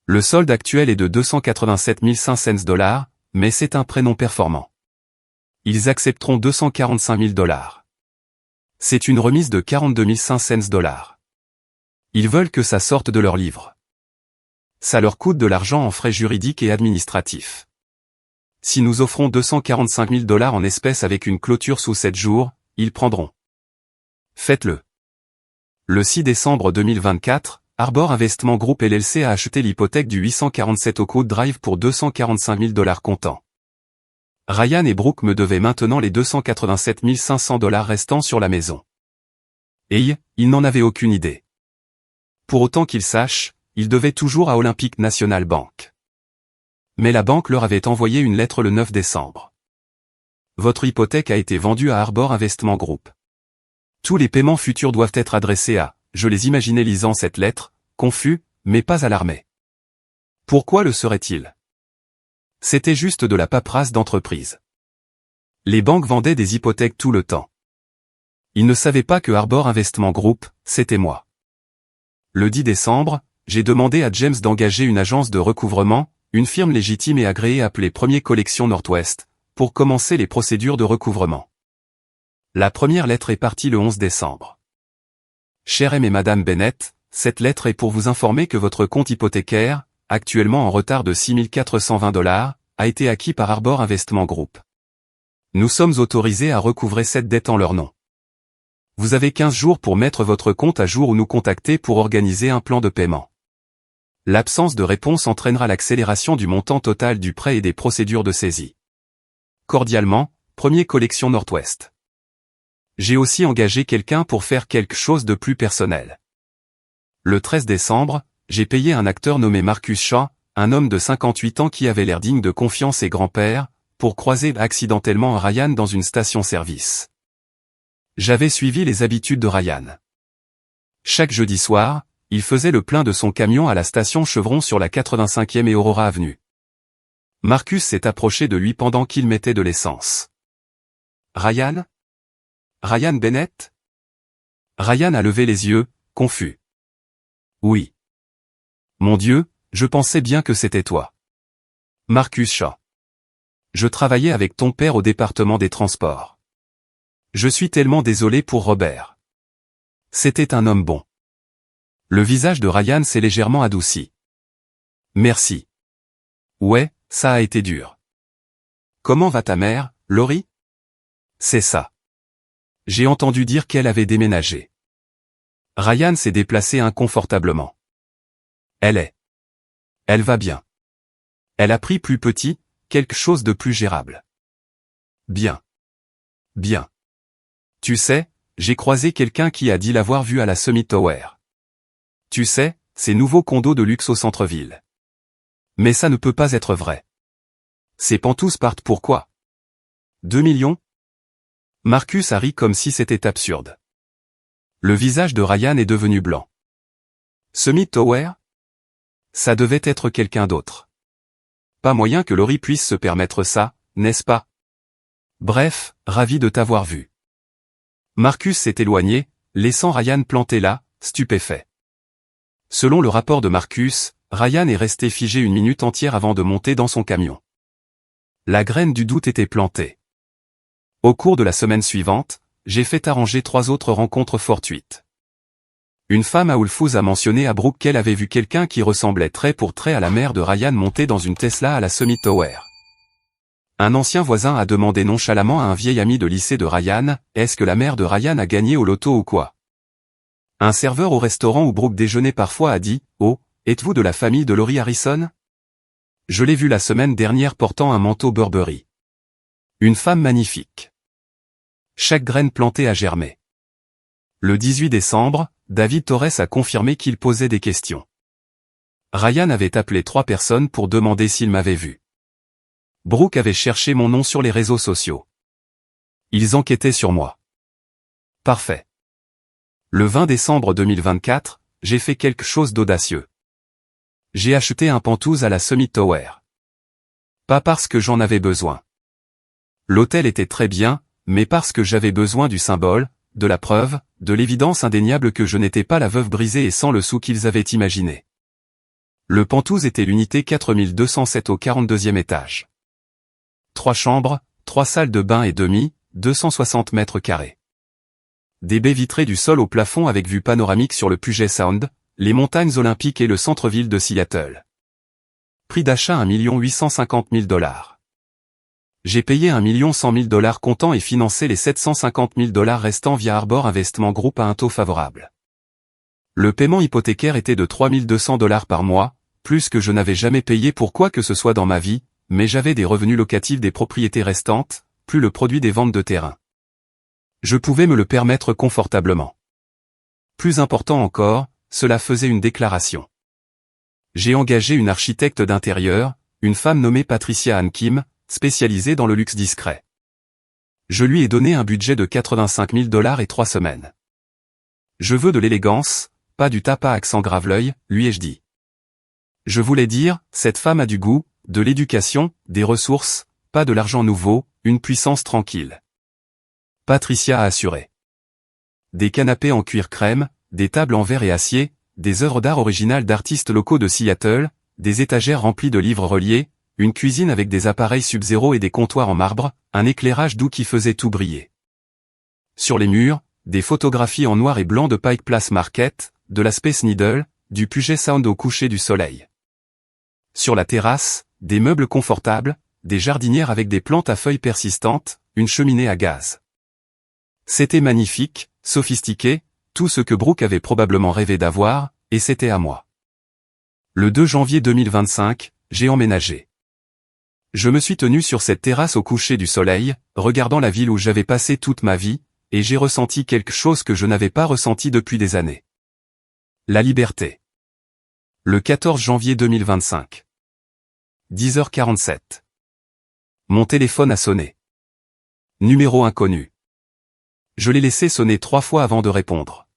Le solde actuel est de 287 500 $, mais c'est un prêt non performant. Ils accepteront 245 000 $. C'est une remise de 42 500 $. Ils veulent que ça sorte de leur livre. Ça leur coûte de l'argent en frais juridiques et administratifs. Si nous offrons 245 000 $ en espèces avec une clôture sous 7 jours, ils prendront. Faites-le. Le 6 décembre 2024, Arbor Investment Group LLC a acheté l'hypothèque du 847 Oakwood Drive pour 245 000 $ comptant. Ryan et Brooke me devaient maintenant les 287 500 $ restants sur la maison. Et ils n'en avaient aucune idée. Pour autant qu'ils sachent, ils devaient toujours à Olympic National Bank. Mais la banque leur avait envoyé une lettre le 9 décembre. Votre hypothèque a été vendue à Arbor Investment Group. Tous les paiements futurs doivent être adressés à, je les imaginais lisant cette lettre, confus, mais pas alarmés. Pourquoi le serait-il? C'était juste de la paperasse d'entreprise. Les banques vendaient des hypothèques tout le temps. Ils ne savaient pas que Arbor Investment Group, c'était moi. Le 10 décembre, j'ai demandé à James d'engager une agence de recouvrement, une firme légitime et agréée appelée Premier Collection Northwest, pour commencer les procédures de recouvrement. La première lettre est partie le 11 décembre. Cher M et Madame Bennett, cette lettre est pour vous informer que votre compte hypothécaire, actuellement en retard de 6 420 $, a été acquis par Arbor Investment Group. Nous sommes autorisés à recouvrer cette dette en leur nom. Vous avez 15 jours pour mettre votre compte à jour ou nous contacter pour organiser un plan de paiement. L'absence de réponse entraînera l'accélération du montant total du prêt et des procédures de saisie. Cordialement, Premier Collection Northwest. J'ai aussi engagé quelqu'un pour faire quelque chose de plus personnel. Le 13 décembre, j'ai payé un acteur nommé Marcus Shaw, un homme de 58 ans qui avait l'air digne de confiance et grand-père, pour croiser accidentellement Ryan dans une station-service. J'avais suivi les habitudes de Ryan. Chaque jeudi soir, il faisait le plein de son camion à la station Chevron sur la 85e et Aurora Avenue. Marcus s'est approché de lui pendant qu'il mettait de l'essence. Ryan? Ryan Bennett? Ryan a levé les yeux, confus. Oui. Mon Dieu, je pensais bien que c'était toi. Marcus Shaw. Je travaillais avec ton père au département des transports. Je suis tellement désolé pour Robert. C'était un homme bon. Le visage de Ryan s'est légèrement adouci. Merci. Ouais, ça a été dur. Comment va ta mère, Laurie? C'est ça. J'ai entendu dire qu'elle avait déménagé. Ryan s'est déplacé inconfortablement. Elle va bien. Elle a pris plus petit, quelque chose de plus gérable. Bien. Bien. Tu sais, j'ai croisé quelqu'un qui a dit l'avoir vue à la Summit Tower. Tu sais, ces nouveaux condos de luxe au centre-ville. Mais ça ne peut pas être vrai. Ces pantous partent pourquoi? 2 millions? Marcus a ri comme si c'était absurde. Le visage de Ryan est devenu blanc. Summit Tower? Ça devait être quelqu'un d'autre. Pas moyen que Laurie puisse se permettre ça, n'est-ce pas? Bref, ravi de t'avoir vu. Marcus s'est éloigné, laissant Ryan planté là, stupéfait. Selon le rapport de Marcus, Ryan est resté figé une minute entière avant de monter dans son camion. La graine du doute était plantée. Au cours de la semaine suivante, j'ai fait arranger 3 autres rencontres fortuites. Une femme à Whole Foods a mentionné à Brooke qu'elle avait vu quelqu'un qui ressemblait trait pour trait à la mère de Ryan monter dans une Tesla à la Summit Tower. Un ancien voisin a demandé nonchalamment à un vieil ami de lycée de Ryan, « Est-ce que la mère de Ryan a gagné au loto ou quoi ?» Un serveur au restaurant où Brooke déjeunait parfois a dit, « Oh, êtes-vous de la famille de Laurie Harrison ? Je l'ai vue la semaine dernière portant un manteau Burberry. Une femme magnifique. Chaque graine plantée a germé. » Le 18 décembre, David Torres a confirmé qu'il posait des questions. Ryan avait appelé 3 personnes pour demander s'il m'avait vu. Brooke avait cherché mon nom sur les réseaux sociaux. Ils enquêtaient sur moi. Parfait. Le 20 décembre 2024, j'ai fait quelque chose d'audacieux. J'ai acheté un Penthouse à la Summit Tower. Pas parce que j'en avais besoin. L'hôtel était très bien, mais parce que j'avais besoin du symbole, de la preuve, de l'évidence indéniable que je n'étais pas la veuve brisée et sans le sou qu'ils avaient imaginé. Le Penthouse était l'unité 4207 au 42e étage. 3 chambres, 3 salles de bain et demi, 260 mètres carrés. Des baies vitrées du sol au plafond avec vue panoramique sur le Puget Sound, les montagnes olympiques et le centre-ville de Seattle. Prix d'achat $1 850 000. J'ai payé $1 100 000 comptant et financé les $750 000 restants via Arbor Investment Group à un taux favorable. Le paiement hypothécaire était de $3 200 par mois, plus que je n'avais jamais payé pour quoi que ce soit dans ma vie, mais j'avais des revenus locatifs des propriétés restantes, plus le produit des ventes de terrain. Je pouvais me le permettre confortablement. Plus important encore, cela faisait une déclaration. J'ai engagé une architecte d'intérieur, une femme nommée Patricia Ann Kim, spécialisée dans le luxe discret. Je lui ai donné un budget de $85 000 et 3 semaines. Je veux de l'élégance, pas du tape à accent grave-l'œil, lui ai-je dit. Je voulais dire, cette femme a du goût, de l'éducation, des ressources, pas de l'argent nouveau, une puissance tranquille. Patricia a assuré. Des canapés en cuir crème, des tables en verre et acier, des œuvres d'art originales d'artistes locaux de Seattle, des étagères remplies de livres reliés, une cuisine avec des appareils Sub-Zero et des comptoirs en marbre, un éclairage doux qui faisait tout briller. Sur les murs, des photographies en noir et blanc de Pike Place Market, de la Space Needle, du Puget Sound au coucher du soleil. Sur la terrasse, des meubles confortables, des jardinières avec des plantes à feuilles persistantes, une cheminée à gaz. C'était magnifique, sophistiqué, tout ce que Brooke avait probablement rêvé d'avoir, et c'était à moi. Le 2 janvier 2025, j'ai emménagé. Je me suis tenu sur cette terrasse au coucher du soleil, regardant la ville où j'avais passé toute ma vie, et j'ai ressenti quelque chose que je n'avais pas ressenti depuis des années. La liberté. Le 14 janvier 2025. 10h47. Mon téléphone a sonné. Numéro inconnu. Je l'ai laissé sonner 3 fois avant de répondre.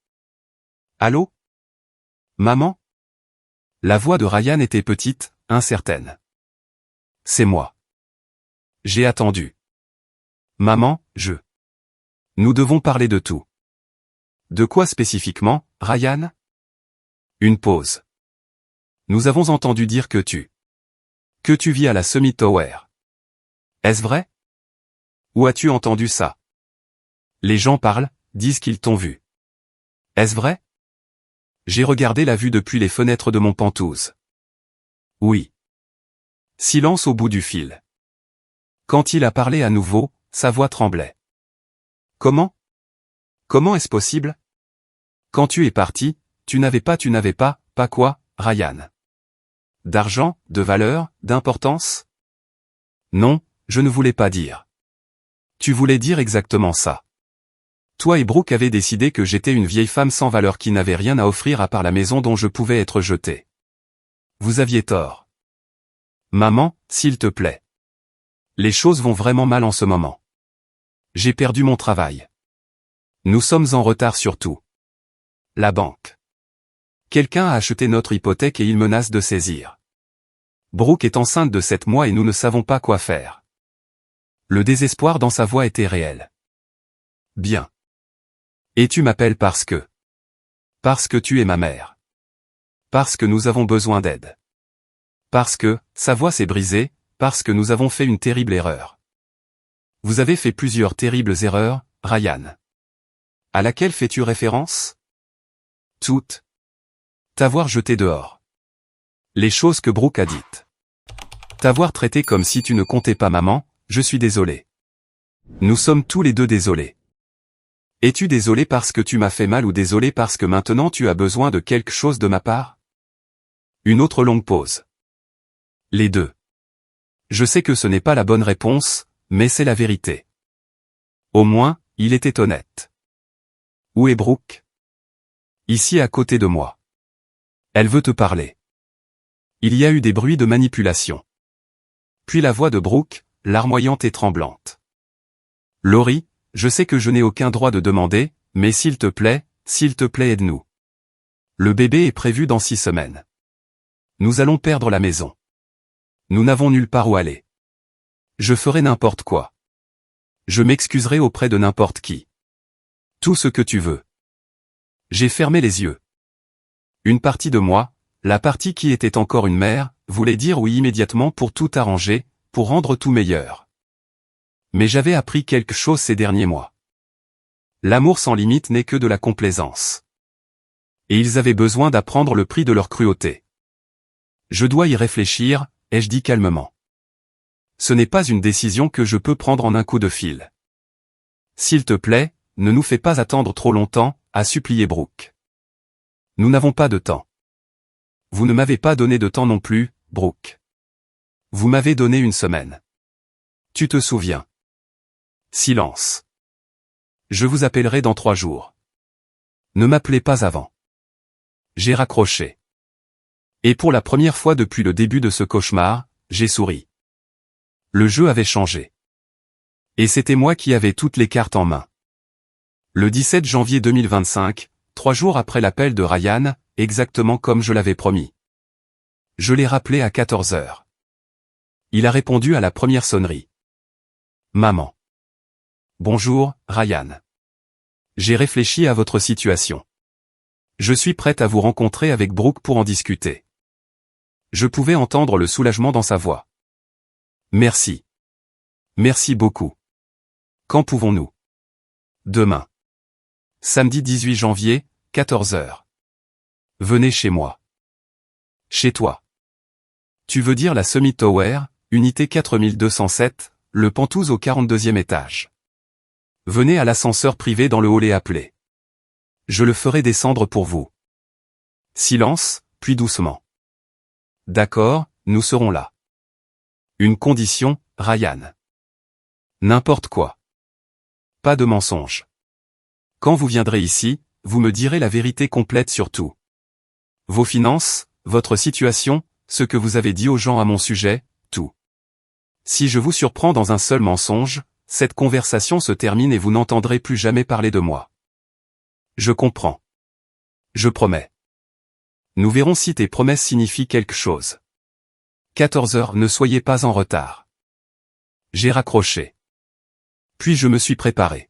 Allô ? Maman ? La voix de Ryan était petite, incertaine. C'est moi. J'ai attendu. Maman, Nous devons parler de tout. De quoi spécifiquement, Ryan ? Une pause. Nous avons entendu dire que tu vis à la Summit Tower. Est-ce vrai ? Où as-tu entendu ça ? Les gens parlent, disent qu'ils t'ont vu. Est-ce vrai ? J'ai regardé la vue depuis les fenêtres de mon Penthouse. Oui. Silence au bout du fil. Quand il a parlé à nouveau, sa voix tremblait. Comment ? Comment est-ce possible ? Quand tu es parti, tu n'avais pas, pas quoi, Ryan ? D'argent, de valeur, d'importance ? Non, je ne voulais pas dire. Tu voulais dire exactement ça. Toi et Brooke avez décidé que j'étais une vieille femme sans valeur qui n'avait rien à offrir à part la maison dont je pouvais être jeté. Vous aviez tort. Maman, s'il te plaît. Les choses vont vraiment mal en ce moment. J'ai perdu mon travail. Nous sommes en retard sur tout. La banque. Quelqu'un a acheté notre hypothèque et il menace de saisir. Brooke est enceinte de 7 mois et nous ne savons pas quoi faire. Le désespoir dans sa voix était réel. Bien. Et tu m'appelles parce que tu es ma mère. Parce que nous avons besoin d'aide. Parce que, sa voix s'est brisée, parce que nous avons fait une terrible erreur. Vous avez fait plusieurs terribles erreurs, Ryan. À laquelle fais-tu référence ? toutes. T'avoir jeté dehors. Les choses que Brooke a dites. T'avoir traité comme si tu ne comptais pas maman, je suis désolé. Nous sommes tous les deux désolés. Es-tu désolé parce que tu m'as fait mal ou désolé parce que maintenant tu as besoin de quelque chose de ma part? Une autre longue pause. Les deux. Je sais que ce n'est pas la bonne réponse, mais c'est la vérité. Au moins, il était honnête. Où est Brooke? Ici à côté de moi. Elle veut te parler. Il y a eu des bruits de manipulation. Puis la voix de Brooke, larmoyante et tremblante. Laurie, je sais que je n'ai aucun droit de demander, mais s'il te plaît, aide-nous. Le bébé est prévu dans 6 semaines. Nous allons perdre la maison. Nous n'avons nulle part où aller. Je ferai n'importe quoi. Je m'excuserai auprès de n'importe qui. Tout ce que tu veux. J'ai fermé les yeux. Une partie de moi, la partie qui était encore une mère, voulait dire oui immédiatement pour tout arranger, pour rendre tout meilleur. Mais j'avais appris quelque chose ces derniers mois. L'amour sans limite n'est que de la complaisance. Et ils avaient besoin d'apprendre le prix de leur cruauté. Je dois y réfléchir, ai-je dit calmement. Ce n'est pas une décision que je peux prendre en un coup de fil. S'il te plaît, ne nous fais pas attendre trop longtemps, a supplié Brooke. Nous n'avons pas de temps. Vous ne m'avez pas donné de temps non plus, Brooke. Vous m'avez donné 1 semaine. Tu te souviens? Silence. Je vous appellerai dans 3 jours. Ne m'appelez pas avant. J'ai raccroché. Et pour la première fois depuis le début de ce cauchemar, j'ai souri. Le jeu avait changé. Et c'était moi qui avais toutes les cartes en main. Le 17 janvier 2025, 3 jours après l'appel de Ryan, exactement comme je l'avais promis. Je l'ai rappelé à 14 heures. Il a répondu à la première sonnerie. Maman. Bonjour, Ryan. J'ai réfléchi à votre situation. Je suis prête à vous rencontrer avec Brooke pour en discuter. Je pouvais entendre le soulagement dans sa voix. Merci. Merci beaucoup. Quand pouvons-nous? Demain. Samedi 18 janvier, 14 heures. Venez chez moi. Chez toi. Tu veux dire la Summit Tower, unité 4207, le Penthouse au 42e étage. Venez à l'ascenseur privé dans le hall et appelez. Je le ferai descendre pour vous. Silence, puis doucement. D'accord, nous serons là. Une condition, Ryan. N'importe quoi. Pas de mensonge. Quand vous viendrez ici, vous me direz la vérité complète sur tout. Vos finances, votre situation, ce que vous avez dit aux gens à mon sujet, tout. Si je vous surprends dans un seul mensonge, cette conversation se termine et vous n'entendrez plus jamais parler de moi. Je comprends. Je promets. Nous verrons si tes promesses signifient quelque chose. 14 heures, ne soyez pas en retard. J'ai raccroché. Puis je me suis préparé.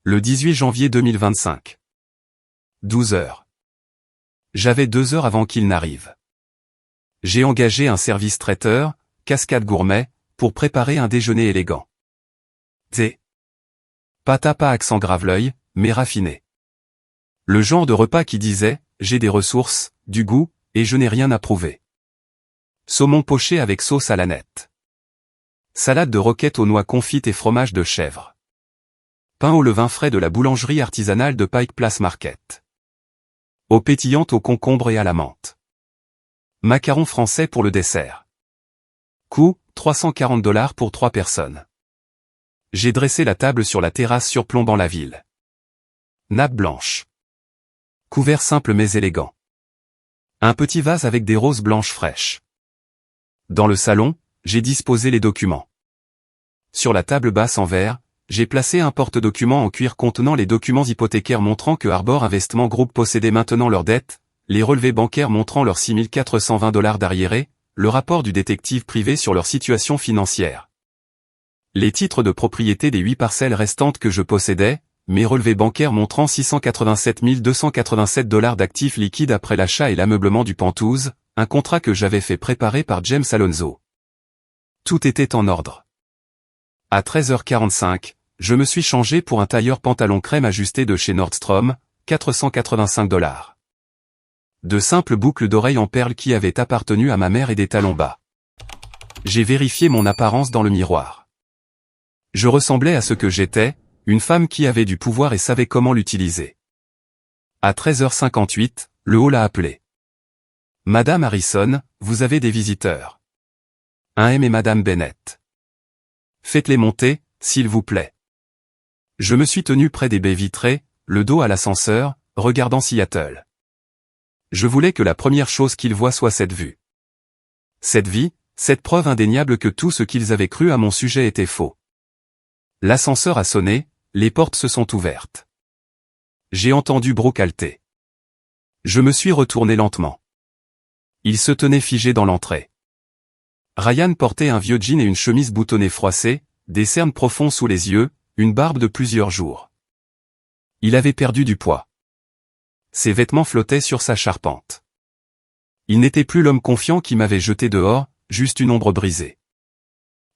Le 18 janvier 2025. 12 heures. J'avais 2 heures avant qu'il n'arrive. J'ai engagé un service traiteur, Cascade Gourmet, pour préparer un déjeuner élégant. Thé. Pâte à pas accent grave-l'œil, mais raffiné. Le genre de repas qui disait, j'ai des ressources, du goût, et je n'ai rien à prouver. Saumon poché avec sauce à l'aneth. Salade de roquettes aux noix confites et fromage de chèvre. Pain au levain frais de la boulangerie artisanale de Pike Place Market. Eau pétillante au concombre et à la menthe. Macarons français pour le dessert. Coût, $340 pour 3 personnes. J'ai dressé la table sur la terrasse surplombant la ville. Nappe blanche. Couvert simple mais élégant. Un petit vase avec des roses blanches fraîches. Dans le salon, j'ai disposé les documents. Sur la table basse en verre, j'ai placé un porte-documents en cuir contenant les documents hypothécaires montrant que Arbor Investment Group possédait maintenant leurs dettes, les relevés bancaires montrant leurs $6 420 d'arriérés, le rapport du détective privé sur leur situation financière. Les titres de propriété des 8 parcelles restantes que je possédais, mes relevés bancaires montrant $687 287 d'actifs liquides après l'achat et l'ameublement du Penthouse, un contrat que j'avais fait préparer par James Alonso. Tout était en ordre. À 13h45, je me suis changé pour un tailleur pantalon crème ajusté de chez Nordstrom, $485. De simples boucles d'oreilles en perles qui avaient appartenu à ma mère et des talons bas. J'ai vérifié mon apparence dans le miroir. Je ressemblais à ce que j'étais, une femme qui avait du pouvoir et savait comment l'utiliser. À 13h58, le hall a appelé. Madame Harrison, vous avez des visiteurs. Un M et Madame Bennett. Faites-les monter, s'il vous plaît. Je me suis tenu près des baies vitrées, le dos à l'ascenseur, regardant Seattle. Je voulais que la première chose qu'ils voient soit cette vue. Cette vie, cette preuve indéniable que tout ce qu'ils avaient cru à mon sujet était faux. L'ascenseur a sonné, les portes se sont ouvertes. J'ai entendu Brooke halter. Je me suis retourné lentement. Il se tenait figé dans l'entrée. Ryan portait un vieux jean et une chemise boutonnée froissée, des cernes profonds sous les yeux, une barbe de plusieurs jours. Il avait perdu du poids. Ses vêtements flottaient sur sa charpente. Il n'était plus l'homme confiant qui m'avait jeté dehors, juste une ombre brisée.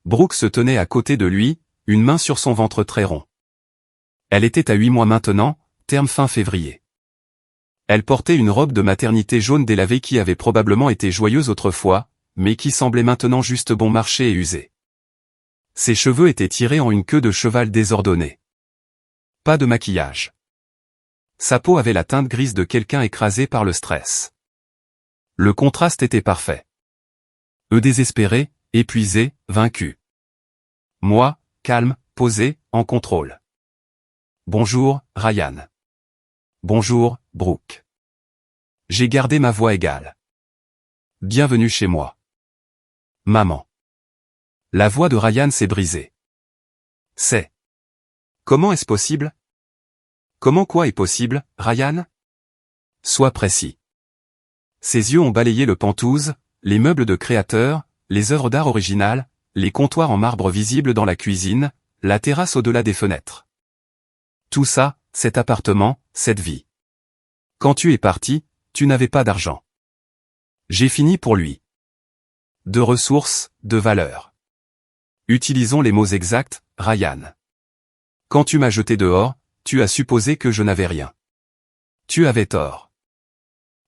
Brooke se tenait à côté de lui, une main sur son ventre très rond. Elle était à 8 mois maintenant, terme fin février. Elle portait une robe de maternité jaune délavée qui avait probablement été joyeuse autrefois, mais qui semblait maintenant juste bon marché et usée. Ses cheveux étaient tirés en une queue de cheval désordonnée. Pas de maquillage. Sa peau avait la teinte grise de quelqu'un écrasé par le stress. Le contraste était parfait. Eux désespérés, épuisés, vaincus. Moi, calme, posé, en contrôle. Bonjour, Ryan. Bonjour, Brooke. J'ai gardé ma voix égale. Bienvenue chez moi. Maman. La voix de Ryan s'est brisée. C'est. Comment est-ce possible? Comment quoi est possible, Ryan? Sois précis. Ses yeux ont balayé le Penthouse, les meubles de créateurs, les œuvres d'art originales, les comptoirs en marbre visibles dans la cuisine, la terrasse au-delà des fenêtres. Tout ça, cet appartement, cette vie. Quand tu es parti, tu n'avais pas d'argent. J'ai fini pour lui. De ressources, de valeurs. Utilisons les mots exacts, Ryan. Quand tu m'as jeté dehors, tu as supposé que je n'avais rien. Tu avais tort.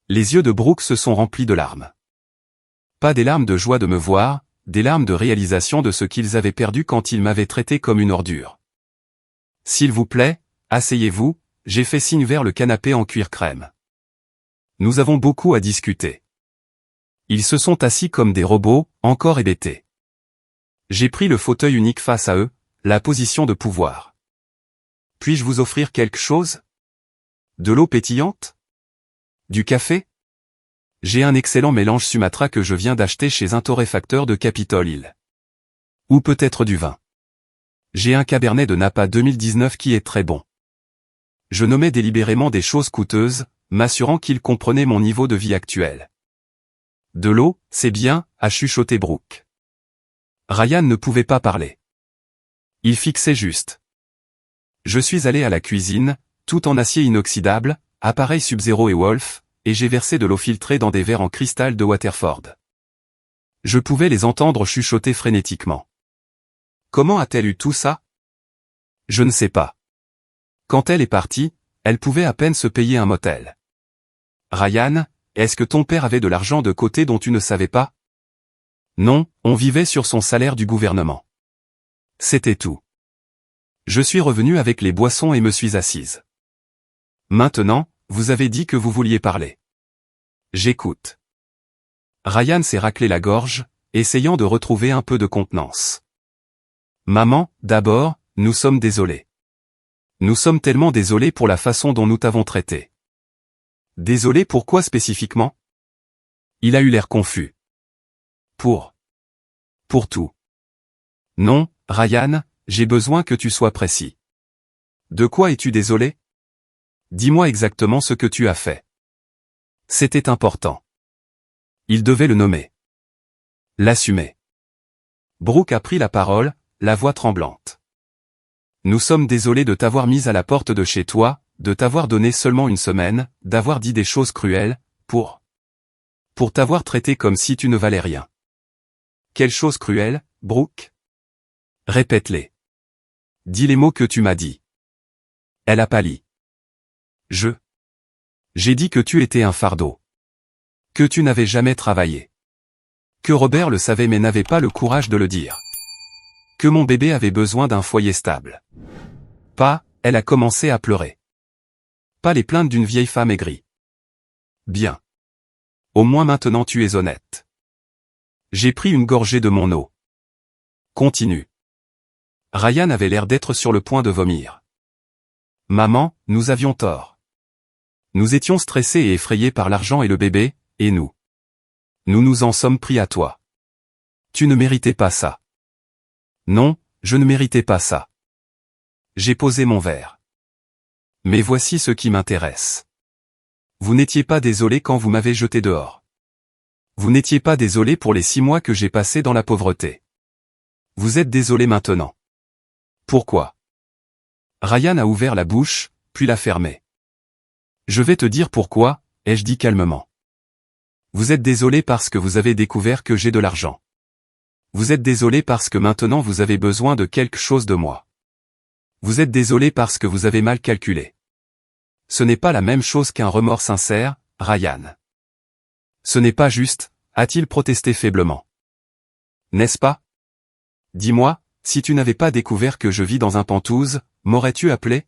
Les yeux de Brooke se sont remplis de larmes. Pas des larmes de joie de me voir, des larmes de réalisation de ce qu'ils avaient perdu quand ils m'avaient traité comme une ordure. S'il vous plaît, asseyez-vous, j'ai fait signe vers le canapé en cuir crème. Nous avons beaucoup à discuter. Ils se sont assis comme des robots, encore hébétés. J'ai pris le fauteuil unique face à eux, la position de pouvoir. Puis-je vous offrir quelque chose? De l'eau pétillante? Du café? J'ai un excellent mélange Sumatra que je viens d'acheter chez un torréfacteur de Capitol Hill. Ou peut-être du vin. J'ai un Cabernet de Napa 2019 qui est très bon. Je nommais délibérément des choses coûteuses, m'assurant qu'ils comprenaient mon niveau de vie actuel. De l'eau, c'est bien, a chuchoté Brooke. Ryan ne pouvait pas parler. Il fixait juste. Je suis allé à la cuisine, tout en acier inoxydable, appareil Sub-Zero et Wolf, et j'ai versé de l'eau filtrée dans des verres en cristal de Waterford. Je pouvais les entendre chuchoter frénétiquement. Comment a-t-elle eu tout ça? Je ne sais pas. Quand elle est partie, elle pouvait à peine se payer un motel. Ryan, est-ce que ton père avait de l'argent de côté dont tu ne savais pas? Non, on vivait sur son salaire du gouvernement. C'était tout. Je suis revenu avec les boissons et me suis assise. Maintenant, vous avez dit que vous vouliez parler. J'écoute. Ryan s'est raclé la gorge, essayant de retrouver un peu de contenance. Maman, d'abord, nous sommes désolés. Nous sommes tellement désolés pour la façon dont nous t'avons traité. Désolé pourquoi spécifiquement? Il a eu l'air confus. Pour tout. Non, Ryan, j'ai besoin que tu sois précis. De quoi es-tu désolé? Dis-moi exactement ce que tu as fait. C'était important. Il devait le nommer. L'assumer. Brooke a pris la parole, la voix tremblante. Nous sommes désolés de t'avoir mise à la porte de chez toi, de t'avoir donné seulement une semaine, d'avoir dit des choses cruelles, pour t'avoir traité comme si tu ne valais rien. Quelles choses cruelles, Brooke? Répète-les. Dis les mots que tu m'as dit. Elle a pâli. J'ai dit que tu étais un fardeau. Que tu n'avais jamais travaillé. Que Robert le savait mais n'avait pas le courage de le dire. Que mon bébé avait besoin d'un foyer stable. Pas, elle a commencé à pleurer. Pas les plaintes d'une vieille femme aigrie. Bien. Au moins maintenant tu es honnête. J'ai pris une gorgée de mon eau. Continue. Ryan avait l'air d'être sur le point de vomir. Maman, nous avions tort. Nous étions stressés et effrayés par l'argent et le bébé, et nous. Nous nous en sommes pris à toi. Tu ne méritais pas ça. Non, je ne méritais pas ça. J'ai posé mon verre. Mais voici ce qui m'intéresse. Vous n'étiez pas désolé quand vous m'avez jeté dehors. Vous n'étiez pas désolé pour les 6 mois que j'ai passés dans la pauvreté. Vous êtes désolé maintenant. Pourquoi? Ryan a ouvert la bouche, puis l'a fermée. Je vais te dire pourquoi, ai-je dit calmement. Vous êtes désolé parce que vous avez découvert que j'ai de l'argent. Vous êtes désolé parce que maintenant vous avez besoin de quelque chose de moi. Vous êtes désolé parce que vous avez mal calculé. Ce n'est pas la même chose qu'un remords sincère, Ryan. Ce n'est pas juste, a-t-il protesté faiblement. N'est-ce pas? Dis-moi, si tu n'avais pas découvert que je vis dans un penthouse, m'aurais-tu appelé?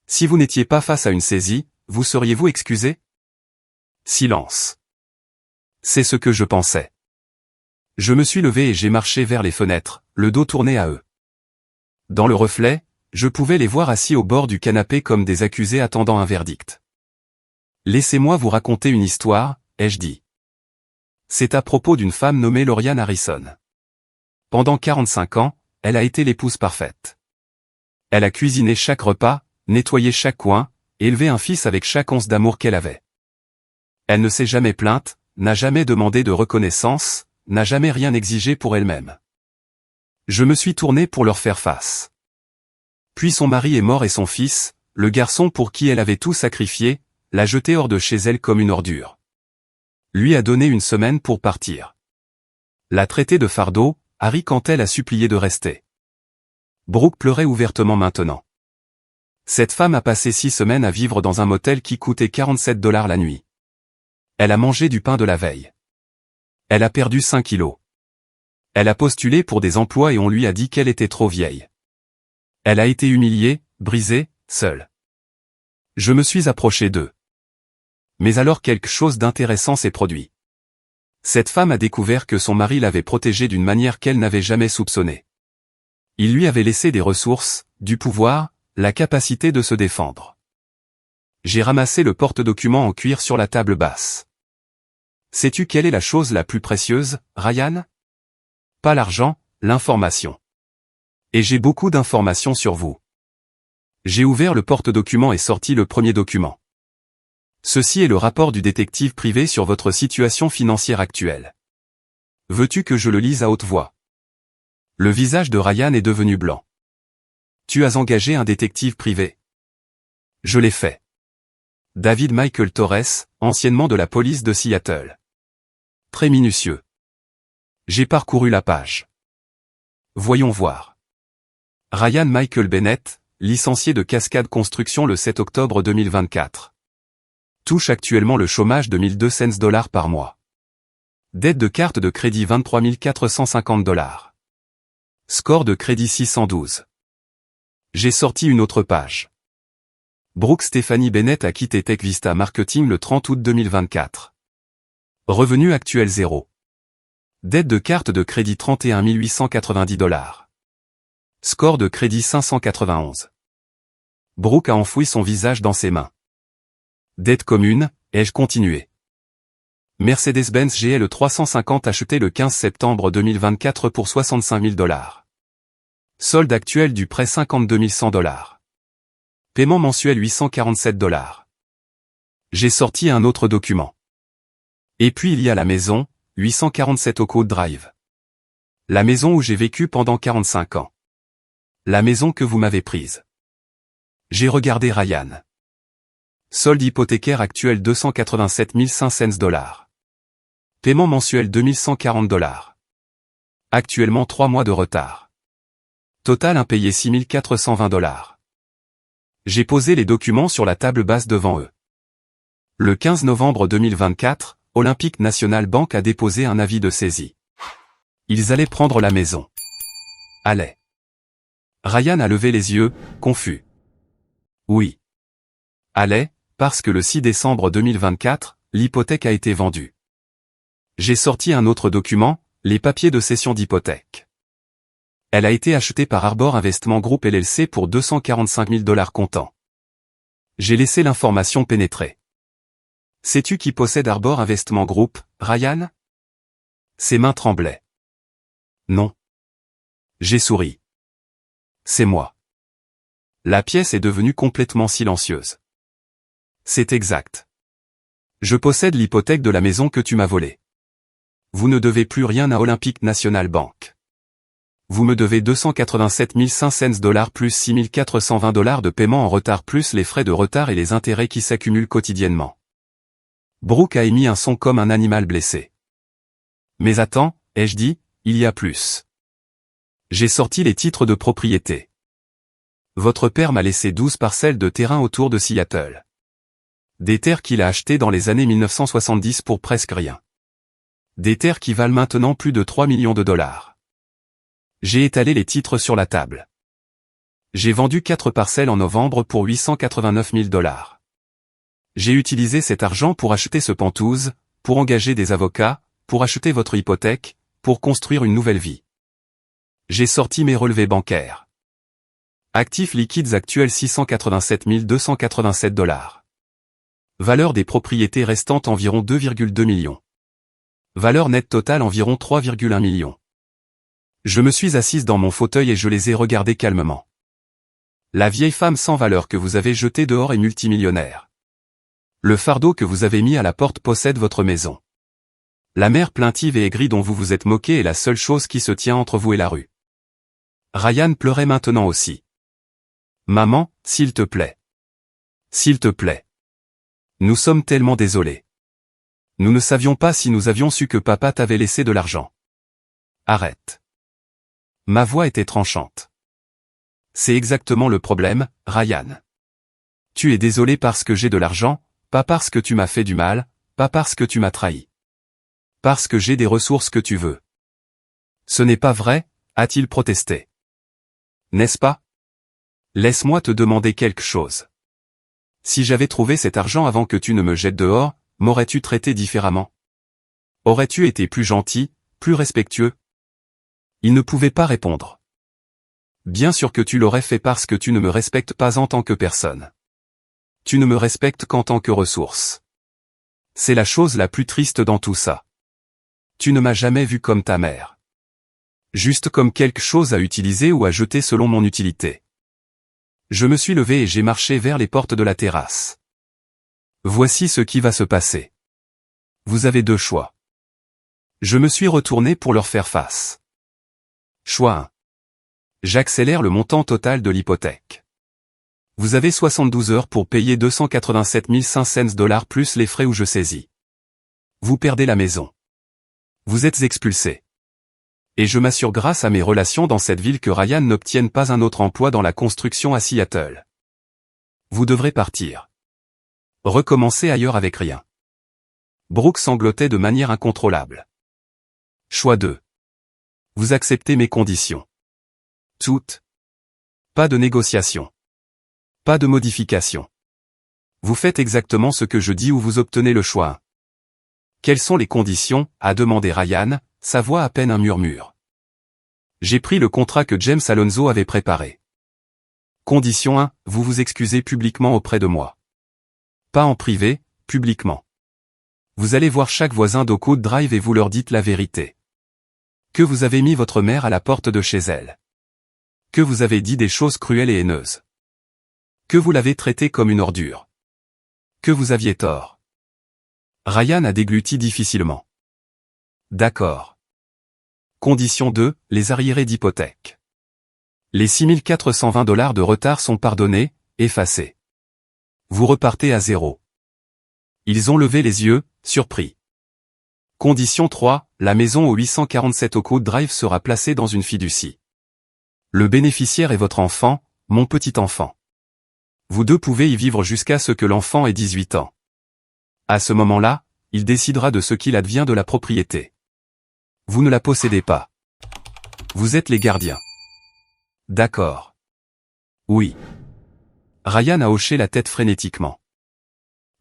Si vous n'étiez pas face à une saisie, vous seriez-vous excusé? Silence. C'est ce que je pensais. Je me suis levé et j'ai marché vers les fenêtres, le dos tourné à eux. Dans le reflet, je pouvais les voir assis au bord du canapé comme des accusés attendant un verdict. Laissez-moi vous raconter une histoire, ai-je dit. C'est à propos d'une femme nommée Lauriane Harrison. Pendant 45 ans, elle a été l'épouse parfaite. Elle a cuisiné chaque repas, nettoyé chaque coin, élevé un fils avec chaque once d'amour qu'elle avait. Elle ne s'est jamais plainte, n'a jamais demandé de reconnaissance, n'a jamais rien exigé pour elle-même. Je me suis tourné pour leur faire face. Puis son mari est mort et son fils, le garçon pour qui elle avait tout sacrifié, l'a jeté hors de chez elle comme une ordure. Lui a donné une semaine pour partir. L'a traité de fardeau, Harry quand elle a supplié de rester. Brooke pleurait ouvertement maintenant. Cette femme a passé 6 semaines à vivre dans un motel qui coûtait $47 la nuit. Elle a mangé du pain de la veille. Elle a perdu 5 kilos. Elle a postulé pour des emplois et on lui a dit qu'elle était trop vieille. Elle a été humiliée, brisée, seule. Je me suis approché d'eux. Mais alors quelque chose d'intéressant s'est produit. Cette femme a découvert que son mari l'avait protégée d'une manière qu'elle n'avait jamais soupçonnée. Il lui avait laissé des ressources, du pouvoir, la capacité de se défendre. J'ai ramassé le porte-documents en cuir sur la table basse. Sais-tu quelle est la chose la plus précieuse, Ryan? Pas l'argent, l'information. Et j'ai beaucoup d'informations sur vous. J'ai ouvert le porte-documents et sorti le premier document. Ceci est le rapport du détective privé sur votre situation financière actuelle. Veux-tu que je le lise à haute voix? Le visage de Ryan est devenu blanc. Tu as engagé un détective privé? Je l'ai fait. David Michael Torres, anciennement de la police de Seattle. Très minutieux. J'ai parcouru la page. Voyons voir. Ryan Michael Bennett, licencié de Cascade Construction le 7 octobre 2024. Touche actuellement le chômage de $1,200 par mois. Dette de carte de crédit $23 450. Score de crédit 612. J'ai sorti une autre page. Brooke Stephanie Bennett a quitté TechVista Marketing le 30 août 2024. Revenu actuel 0. Dette de carte de crédit $31 890. Score de crédit 591. Brooke a enfoui son visage dans ses mains. Dette commune, ai-je continué. Mercedes-Benz GL 350 acheté le 15 septembre 2024 pour $65 000. Solde actuel du prêt $52 100. Paiement mensuel $847. J'ai sorti un autre document. Et puis il y a la maison, 847 Oakwood Drive. La maison où j'ai vécu pendant 45 ans. La maison que vous m'avez prise. J'ai regardé Ryan. Solde hypothécaire actuel $287 500. Paiement mensuel $2140. Actuellement 3 mois de retard. Total impayé $6 420. J'ai posé les documents sur la table basse devant eux. Le 15 novembre 2024, Olympique National Bank a déposé un avis de saisie. Ils allaient prendre la maison. Allez. Ryan a levé les yeux, confus. Oui. Allez, parce que le 6 décembre 2024, l'hypothèque a été vendue. J'ai sorti un autre document, les papiers de cession d'hypothèque. Elle a été achetée par Arbor Investment Group LLC pour 245 000 $ comptant. J'ai laissé l'information pénétrer. Sais-tu qui possède Arbor Investment Group, Ryan? Ses mains tremblaient. Non. J'ai souri. C'est moi. La pièce est devenue complètement silencieuse. C'est exact. Je possède l'hypothèque de la maison que tu m'as volée. Vous ne devez plus rien à Olympique National Bank. Vous me devez 287 500 $ plus 6 420 $ de paiement en retard plus les frais de retard et les intérêts qui s'accumulent quotidiennement. Brooke a émis un son comme un animal blessé. Mais attends, ai-je dit, il y a plus. J'ai sorti les titres de propriété. Votre père m'a laissé 12 parcelles de terrain autour de Seattle. Des terres qu'il a achetées dans les années 1970 pour presque rien. Des terres qui valent maintenant plus de 3 millions de $. J'ai étalé les titres sur la table. J'ai vendu 4 parcelles en novembre pour 889 000 $. J'ai utilisé cet argent pour acheter ce Penthouse, pour engager des avocats, pour acheter votre hypothèque, pour construire une nouvelle vie. J'ai sorti mes relevés bancaires. Actifs liquides actuels 687 287 $. Valeur des propriétés restantes environ 2,2 millions. Valeur nette totale environ 3,1 millions. Je me suis assise dans mon fauteuil et je les ai regardés calmement. La vieille femme sans valeur que vous avez jetée dehors est multimillionnaire. Le fardeau que vous avez mis à la porte possède votre maison. La mère plaintive et aigrie dont vous vous êtes moqué est la seule chose qui se tient entre vous et la rue. Ryan pleurait maintenant aussi. Maman, s'il te plaît. S'il te plaît. Nous sommes tellement désolés. Nous ne savions pas si nous avions su que papa t'avait laissé de l'argent. Arrête. Ma voix était tranchante. C'est exactement le problème, Ryan. Tu es désolé parce que j'ai de l'argent, pas parce que tu m'as fait du mal, pas parce que tu m'as trahi. Parce que j'ai des ressources que tu veux. Ce n'est pas vrai, a-t-il protesté. N'est-ce pas? Laisse-moi te demander quelque chose. Si j'avais trouvé cet argent avant que tu ne me jettes dehors, m'aurais-tu traité différemment? Aurais-tu été plus gentil, plus respectueux? Il ne pouvait pas répondre. Bien sûr que tu l'aurais fait parce que tu ne me respectes pas en tant que personne. Tu ne me respectes qu'en tant que ressource. C'est la chose la plus triste dans tout ça. Tu ne m'as jamais vu comme ta mère. Juste comme quelque chose à utiliser ou à jeter selon mon utilité. Je me suis levé et j'ai marché vers les portes de la terrasse. Voici ce qui va se passer. Vous avez deux choix. Je me suis retourné pour leur faire face. Choix 1. J'accélère le montant total de l'hypothèque. Vous avez 72 heures pour payer 287 500 $ plus les frais où je saisis. Vous perdez la maison. Vous êtes expulsé. Et je m'assure grâce à mes relations dans cette ville que Ryan n'obtienne pas un autre emploi dans la construction à Seattle. Vous devrez partir. Recommencer ailleurs avec rien. Brooke sanglotait de manière incontrôlable. Choix 2. Vous acceptez mes conditions. Toutes. Pas de négociation. Pas de modification. Vous faites exactement ce que je dis ou vous obtenez le choix 1. Quelles sont les conditions, a demandé Ryan, sa voix à peine un murmure. J'ai pris le contrat que James Alonso avait préparé. Condition 1, vous vous excusez publiquement auprès de moi. Pas en privé, publiquement. Vous allez voir chaque voisin d'Oakwood Drive et vous leur dites la vérité. Que vous avez mis votre mère à la porte de chez elle. Que vous avez dit des choses cruelles et haineuses. Que vous l'avez traitée comme une ordure. Que vous aviez tort. Ryan a dégluti difficilement. D'accord. Condition 2, les arriérés d'hypothèque. Les 6 420 $ de retard sont pardonnés, effacés. Vous repartez à zéro. Ils ont levé les yeux, surpris. Condition 3, la maison au 847 Oakwood Drive sera placée dans une fiducie. Le bénéficiaire est votre enfant, mon petit enfant. Vous deux pouvez y vivre jusqu'à ce que l'enfant ait 18 ans. À ce moment-là, il décidera de ce qu'il advient de la propriété. Vous ne la possédez pas. Vous êtes les gardiens. D'accord. Oui. Ryan a hoché la tête frénétiquement.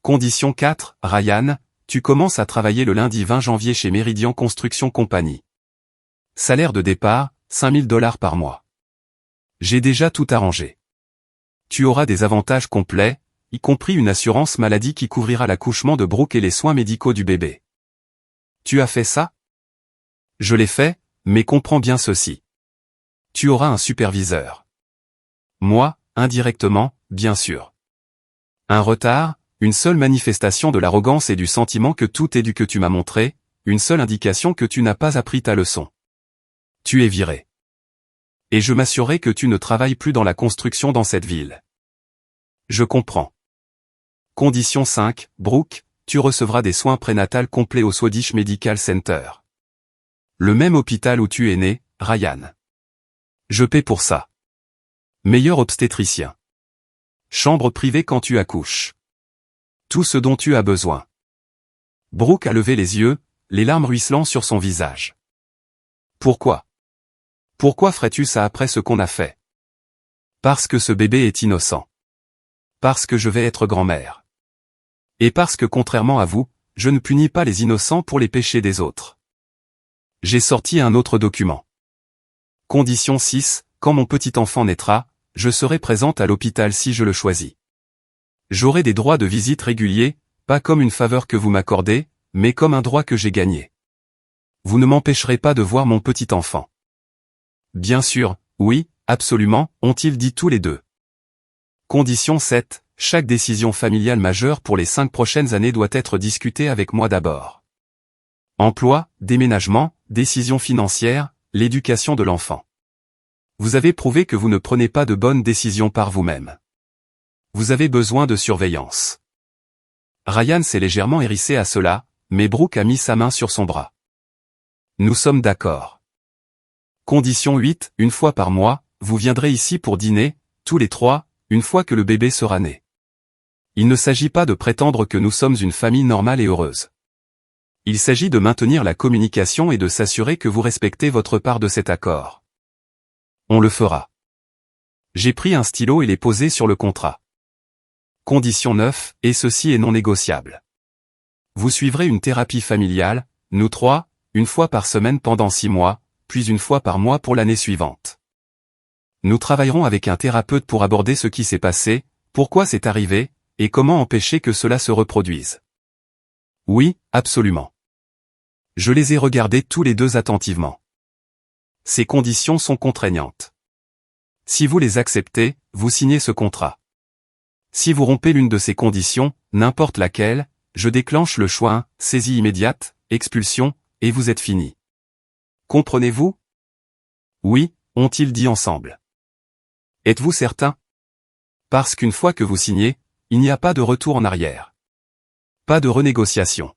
Condition 4, Ryan, tu commences à travailler le lundi 20 janvier chez Meridian Construction Company. Salaire de départ, $5 000 par mois. J'ai déjà tout arrangé. Tu auras des avantages complets, y compris une assurance maladie qui couvrira l'accouchement de Brooke et les soins médicaux du bébé. Tu as fait ça? Je l'ai fait, mais comprends bien ceci. Tu auras un superviseur. Moi, indirectement, bien sûr. Un retard, une seule manifestation de l'arrogance et du sentiment que tout est dû que tu m'as montré, une seule indication que tu n'as pas appris ta leçon. Tu es viré. Et je m'assurerai que tu ne travailles plus dans la construction dans cette ville. Je comprends. Condition 5, Brooke, tu recevras des soins prénatals complets au Swedish Medical Center. Le même hôpital où tu es né, Ryan. Je paie pour ça. Meilleur obstétricien. Chambre privée quand tu accouches. Tout ce dont tu as besoin. Brooke a levé les yeux, les larmes ruisselant sur son visage. Pourquoi? Pourquoi ferais-tu ça après ce qu'on a fait? Parce que ce bébé est innocent. Parce que je vais être grand-mère. Et parce que contrairement à vous, je ne punis pas les innocents pour les péchés des autres. J'ai sorti un autre document. Condition 6, quand mon petit enfant naîtra, je serai présente à l'hôpital si je le choisis. J'aurai des droits de visite réguliers, pas comme une faveur que vous m'accordez, mais comme un droit que j'ai gagné. Vous ne m'empêcherez pas de voir mon petit enfant. Bien sûr, oui, absolument, ont-ils dit tous les deux. Condition 7, chaque décision familiale majeure pour les 5 prochaines années doit être discutée avec moi d'abord. Emploi, déménagement, décisions financières, l'éducation de l'enfant. Vous avez prouvé que vous ne prenez pas de bonnes décisions par vous-même. Vous avez besoin de surveillance. Ryan s'est légèrement hérissé à cela, mais Brooke a mis sa main sur son bras. Nous sommes d'accord. Condition 8, une fois par mois, vous viendrez ici pour dîner, tous les 3, une fois que le bébé sera né. Il ne s'agit pas de prétendre que nous sommes une famille normale et heureuse. Il s'agit de maintenir la communication et de s'assurer que vous respectez votre part de cet accord. On le fera. J'ai pris un stylo et l'ai posé sur le contrat. Condition 9, et ceci est non négociable. Vous suivrez une thérapie familiale, nous 3, une fois par semaine pendant 6 mois, puis une fois par mois pour l'année suivante. Nous travaillerons avec un thérapeute pour aborder ce qui s'est passé, pourquoi c'est arrivé, et comment empêcher que cela se reproduise. Oui, absolument. Je les ai regardés tous les deux attentivement. Ces conditions sont contraignantes. Si vous les acceptez, vous signez ce contrat. Si vous rompez l'une de ces conditions, n'importe laquelle, je déclenche le choix, saisie immédiate, expulsion, et vous êtes fini. Comprenez-vous? Oui, ont-ils dit ensemble. Êtes-vous certain? Parce qu'une fois que vous signez, il n'y a pas de retour en arrière. Pas de renégociation.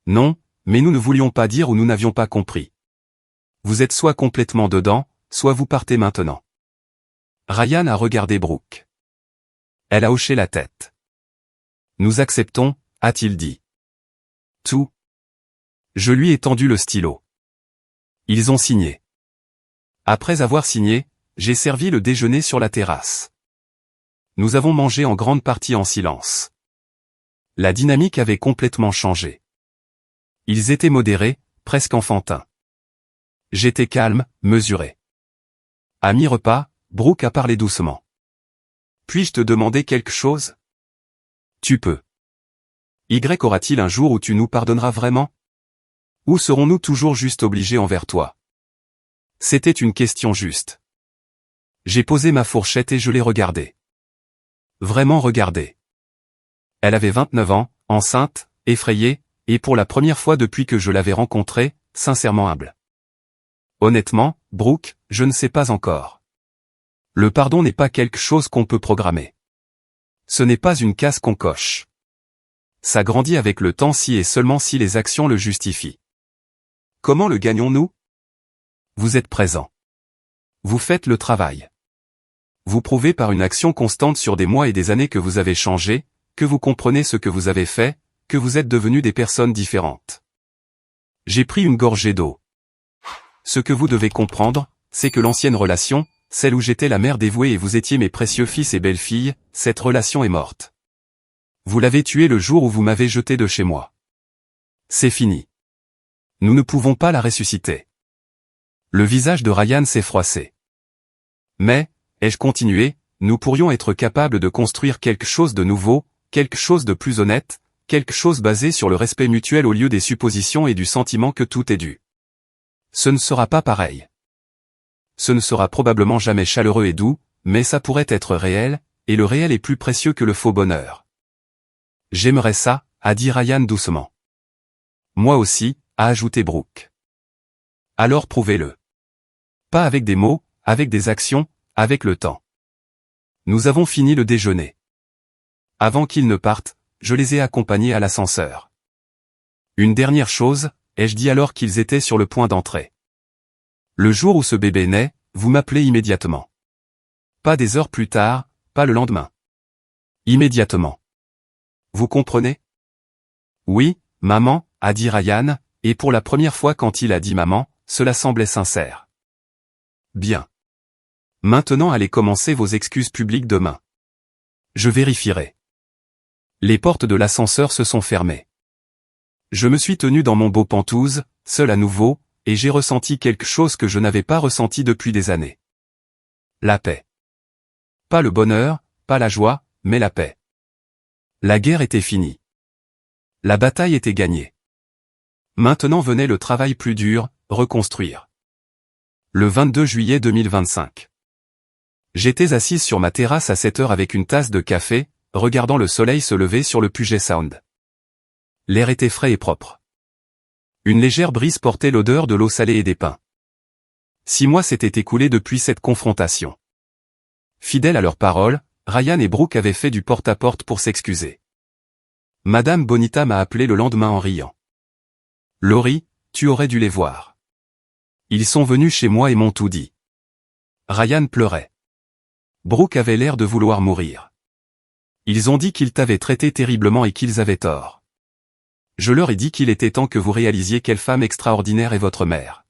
Non, mais nous ne voulions pas dire ou nous n'avions pas compris. Vous êtes soit complètement dedans, soit vous partez maintenant. Ryan a regardé Brooke. Elle a hoché la tête. Nous acceptons, a-t-il dit. Tout. Je lui ai tendu le stylo. Ils ont signé. Après avoir signé, j'ai servi le déjeuner sur la terrasse. Nous avons mangé en grande partie en silence. La dynamique avait complètement changé. Ils étaient modérés, presque enfantins. J'étais calme, mesuré. À mi-repas, Brooke a parlé doucement. Puis-je te demander quelque chose? Tu peux. Y aura-t-il un jour où tu nous pardonneras vraiment? Ou serons-nous toujours juste obligés envers toi? C'était une question juste. J'ai posé ma fourchette et je l'ai regardée. Vraiment regardée. Elle avait 29 ans, enceinte, effrayée, et pour la première fois depuis que je l'avais rencontrée, sincèrement humble. Honnêtement, Brooke, je ne sais pas encore. Le pardon n'est pas quelque chose qu'on peut programmer. Ce n'est pas une case qu'on coche. Ça grandit avec le temps si et seulement si les actions le justifient. Comment le gagnons-nous? Vous êtes présent. Vous faites le travail. Vous prouvez par une action constante sur des mois et des années que vous avez changé, que vous comprenez ce que vous avez fait, que vous êtes devenus des personnes différentes. J'ai pris une gorgée d'eau. Ce que vous devez comprendre, c'est que l'ancienne relation, celle où j'étais la mère dévouée et vous étiez mes précieux fils et belles-filles, cette relation est morte. Vous l'avez tuée le jour où vous m'avez jeté de chez moi. C'est fini. Nous ne pouvons pas la ressusciter. Le visage de Ryan s'est froissé. Mais, ai-je continué, nous pourrions être capables de construire quelque chose de nouveau, quelque chose de plus honnête, quelque chose basé sur le respect mutuel au lieu des suppositions et du sentiment que tout est dû. Ce ne sera pas pareil. Ce ne sera probablement jamais chaleureux et doux, mais ça pourrait être réel, et le réel est plus précieux que le faux bonheur. J'aimerais ça, a dit Ryan doucement. Moi aussi, a ajouté Brooke. Alors prouvez-le. Pas avec des mots, avec des actions, avec le temps. Nous avons fini le déjeuner. Avant qu'ils ne partent, je les ai accompagnés à l'ascenseur. Une dernière chose, ai-je dit alors qu'ils étaient sur le point d'entrer. Le jour où ce bébé naît, vous m'appelez immédiatement. Pas des heures plus tard, pas le lendemain. Immédiatement. Vous comprenez? Oui, maman, a dit Ryan, et pour la première fois quand il a dit maman, cela semblait sincère. Bien. Maintenant allez commencer vos excuses publiques demain. Je vérifierai. Les portes de l'ascenseur se sont fermées. Je me suis tenu dans mon beau pantouse, seul à nouveau, et j'ai ressenti quelque chose que je n'avais pas ressenti depuis des années. La paix. Pas le bonheur, pas la joie, mais la paix. La guerre était finie. La bataille était gagnée. Maintenant venait le travail plus dur, reconstruire. Le 22 juillet 2025. J'étais assise sur ma terrasse à 7 heures avec une tasse de café, regardant le soleil se lever sur le Puget Sound. L'air était frais et propre. Une légère brise portait l'odeur de l'eau salée et des pins. 6 mois s'étaient écoulés depuis cette confrontation. Fidèles à leurs paroles, Ryan et Brooke avaient fait du porte-à-porte pour s'excuser. Madame Bonita m'a appelé le lendemain en riant. Laurie, tu aurais dû les voir. Ils sont venus chez moi et m'ont tout dit. Ryan pleurait. Brooke avait l'air de vouloir mourir. Ils ont dit qu'ils t'avaient traité terriblement et qu'ils avaient tort. Je leur ai dit qu'il était temps que vous réalisiez quelle femme extraordinaire est votre mère.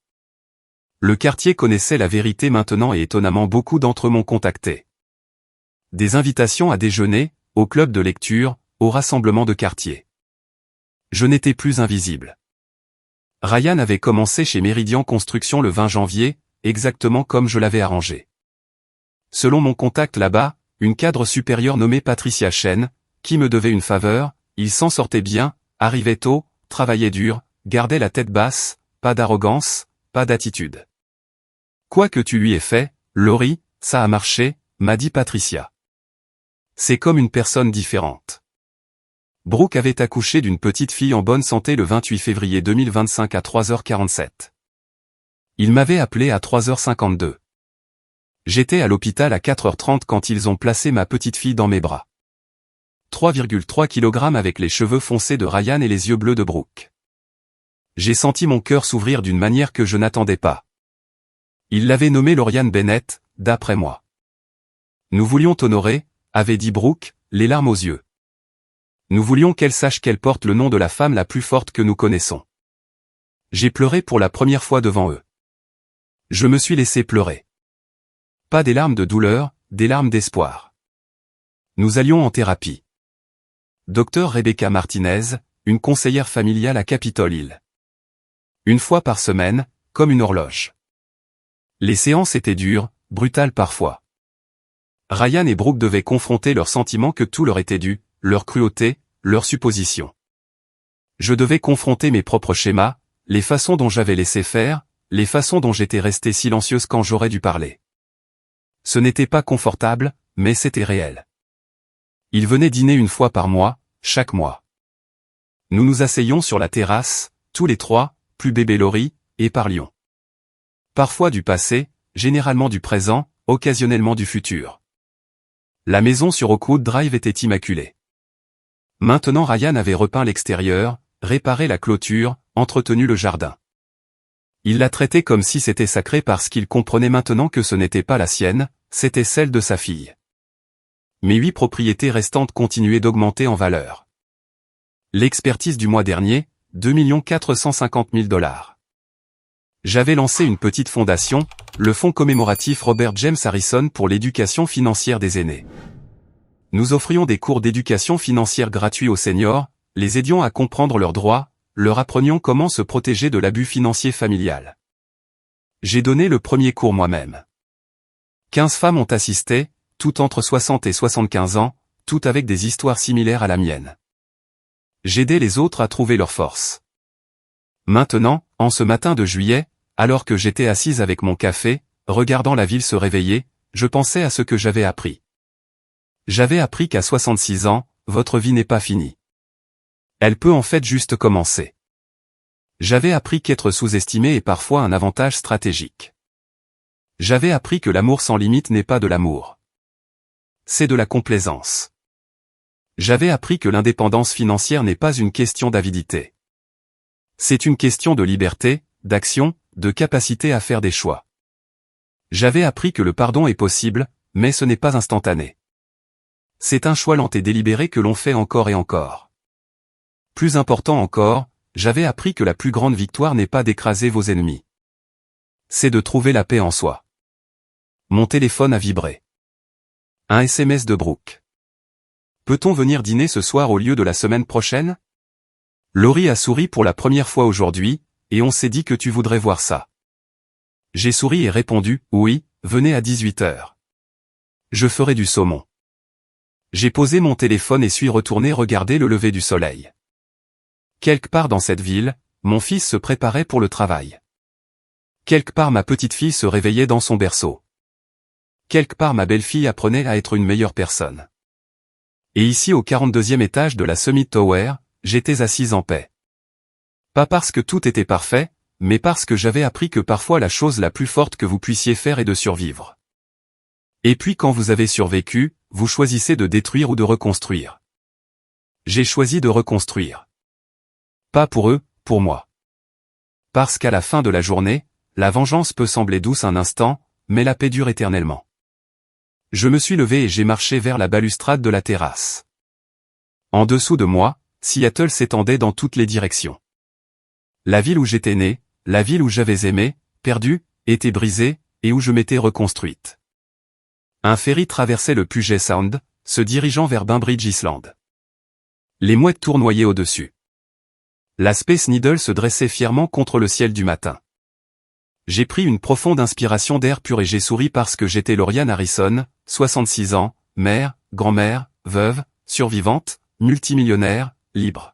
Le quartier connaissait la vérité maintenant et étonnamment beaucoup d'entre eux m'ont contacté. Des invitations à déjeuner, au club de lecture, au rassemblement de quartier. Je n'étais plus invisible. Ryan avait commencé chez Meridian Construction le 20 janvier, exactement comme je l'avais arrangé. Selon mon contact là-bas, une cadre supérieure nommée Patricia Chen, qui me devait une faveur, il s'en sortait bien, arrivait tôt, travaillait dur, gardait la tête basse, pas d'arrogance, pas d'attitude. Quoi que tu lui aies fait, Laurie, ça a marché, m'a dit Patricia. C'est comme une personne différente. Brooke avait accouché d'une petite fille en bonne santé le 28 février 2025 à 3h47. Il m'avait appelé à 3h52. J'étais à l'hôpital à 4h30 quand ils ont placé ma petite fille dans mes bras. 3,3 kg avec les cheveux foncés de Ryan et les yeux bleus de Brooke. J'ai senti mon cœur s'ouvrir d'une manière que je n'attendais pas. Il l'avait nommée Lauriane Bennett, d'après moi. Nous voulions t'honorer, avait dit Brooke, les larmes aux yeux. Nous voulions qu'elle sache qu'elle porte le nom de la femme la plus forte que nous connaissons. J'ai pleuré pour la première fois devant eux. Je me suis laissé pleurer. Pas des larmes de douleur, des larmes d'espoir. Nous allions en thérapie. Docteur Rebecca Martinez, une conseillère familiale à Capitol Hill. Une fois par semaine, comme une horloge. Les séances étaient dures, brutales parfois. Ryan et Brooke devaient confronter leurs sentiments que tout leur était dû, leur cruauté, leurs suppositions. Je devais confronter mes propres schémas, les façons dont j'avais laissé faire, les façons dont j'étais restée silencieuse quand j'aurais dû parler. Ce n'était pas confortable, mais c'était réel. Ils venaient dîner une fois par mois, chaque mois. Nous nous asseyions sur la terrasse, tous les trois, plus bébé Laurie, et parlions. Parfois du passé, généralement du présent, occasionnellement du futur. La maison sur Oakwood Drive était immaculée. Maintenant Ryan avait repeint l'extérieur, réparé la clôture, entretenu le jardin. Il la traitait comme si c'était sacré parce qu'il comprenait maintenant que ce n'était pas la sienne, c'était celle de sa fille. Mes 8 propriétés restantes continuaient d'augmenter en valeur. L'expertise du mois dernier, 2 450 000 $. J'avais lancé une petite fondation, le fonds commémoratif Robert James Harrison pour l'éducation financière des aînés. Nous offrions des cours d'éducation financière gratuits aux seniors, les aidions à comprendre leurs droits, leur apprenions comment se protéger de l'abus financier familial. J'ai donné le premier cours moi-même. 15 femmes ont assisté, toutes entre 60 et 75 ans, toutes avec des histoires similaires à la mienne. J'aidais les autres à trouver leur force. Maintenant, en ce matin de juillet, alors que j'étais assise avec mon café, regardant la ville se réveiller, je pensais à ce que j'avais appris. J'avais appris qu'à 66 ans, votre vie n'est pas finie. Elle peut en fait juste commencer. J'avais appris qu'être sous-estimé est parfois un avantage stratégique. J'avais appris que l'amour sans limite n'est pas de l'amour. C'est de la complaisance. J'avais appris que l'indépendance financière n'est pas une question d'avidité. C'est une question de liberté, d'action, de capacité à faire des choix. J'avais appris que le pardon est possible, mais ce n'est pas instantané. C'est un choix lent et délibéré que l'on fait encore et encore. Plus important encore, j'avais appris que la plus grande victoire n'est pas d'écraser vos ennemis. C'est de trouver la paix en soi. Mon téléphone a vibré. Un SMS de Brooke. Peut-on venir dîner ce soir au lieu de la semaine prochaine? Laurie a souri pour la première fois aujourd'hui, et on s'est dit que tu voudrais voir ça. J'ai souri et répondu, oui, venez à 18 h. Je ferai du saumon. J'ai posé mon téléphone et suis retourné regarder le lever du soleil. Quelque part dans cette ville, mon fils se préparait pour le travail. Quelque part ma petite fille se réveillait dans son berceau. Quelque part ma belle-fille apprenait à être une meilleure personne. Et ici au 42e étage de la Summit Tower, j'étais assise en paix. Pas parce que tout était parfait, mais parce que j'avais appris que parfois la chose la plus forte que vous puissiez faire est de survivre. Et puis quand vous avez survécu, vous choisissez de détruire ou de reconstruire. J'ai choisi de reconstruire. Pas pour eux, pour moi. Parce qu'à la fin de la journée, la vengeance peut sembler douce un instant, mais la paix dure éternellement. Je me suis levé et j'ai marché vers la balustrade de la terrasse. En dessous de moi, Seattle s'étendait dans toutes les directions. La ville où j'étais né, la ville où j'avais aimé, perdu, était brisée, et où je m'étais reconstruite. Un ferry traversait le Puget Sound, se dirigeant vers Bainbridge Island. Les mouettes tournoyaient au-dessus. La Space Needle se dressait fièrement contre le ciel du matin. J'ai pris une profonde inspiration d'air pur et j'ai souri parce que j'étais Lauriane Harrison, 66 ans, mère, grand-mère, veuve, survivante, multimillionnaire, libre.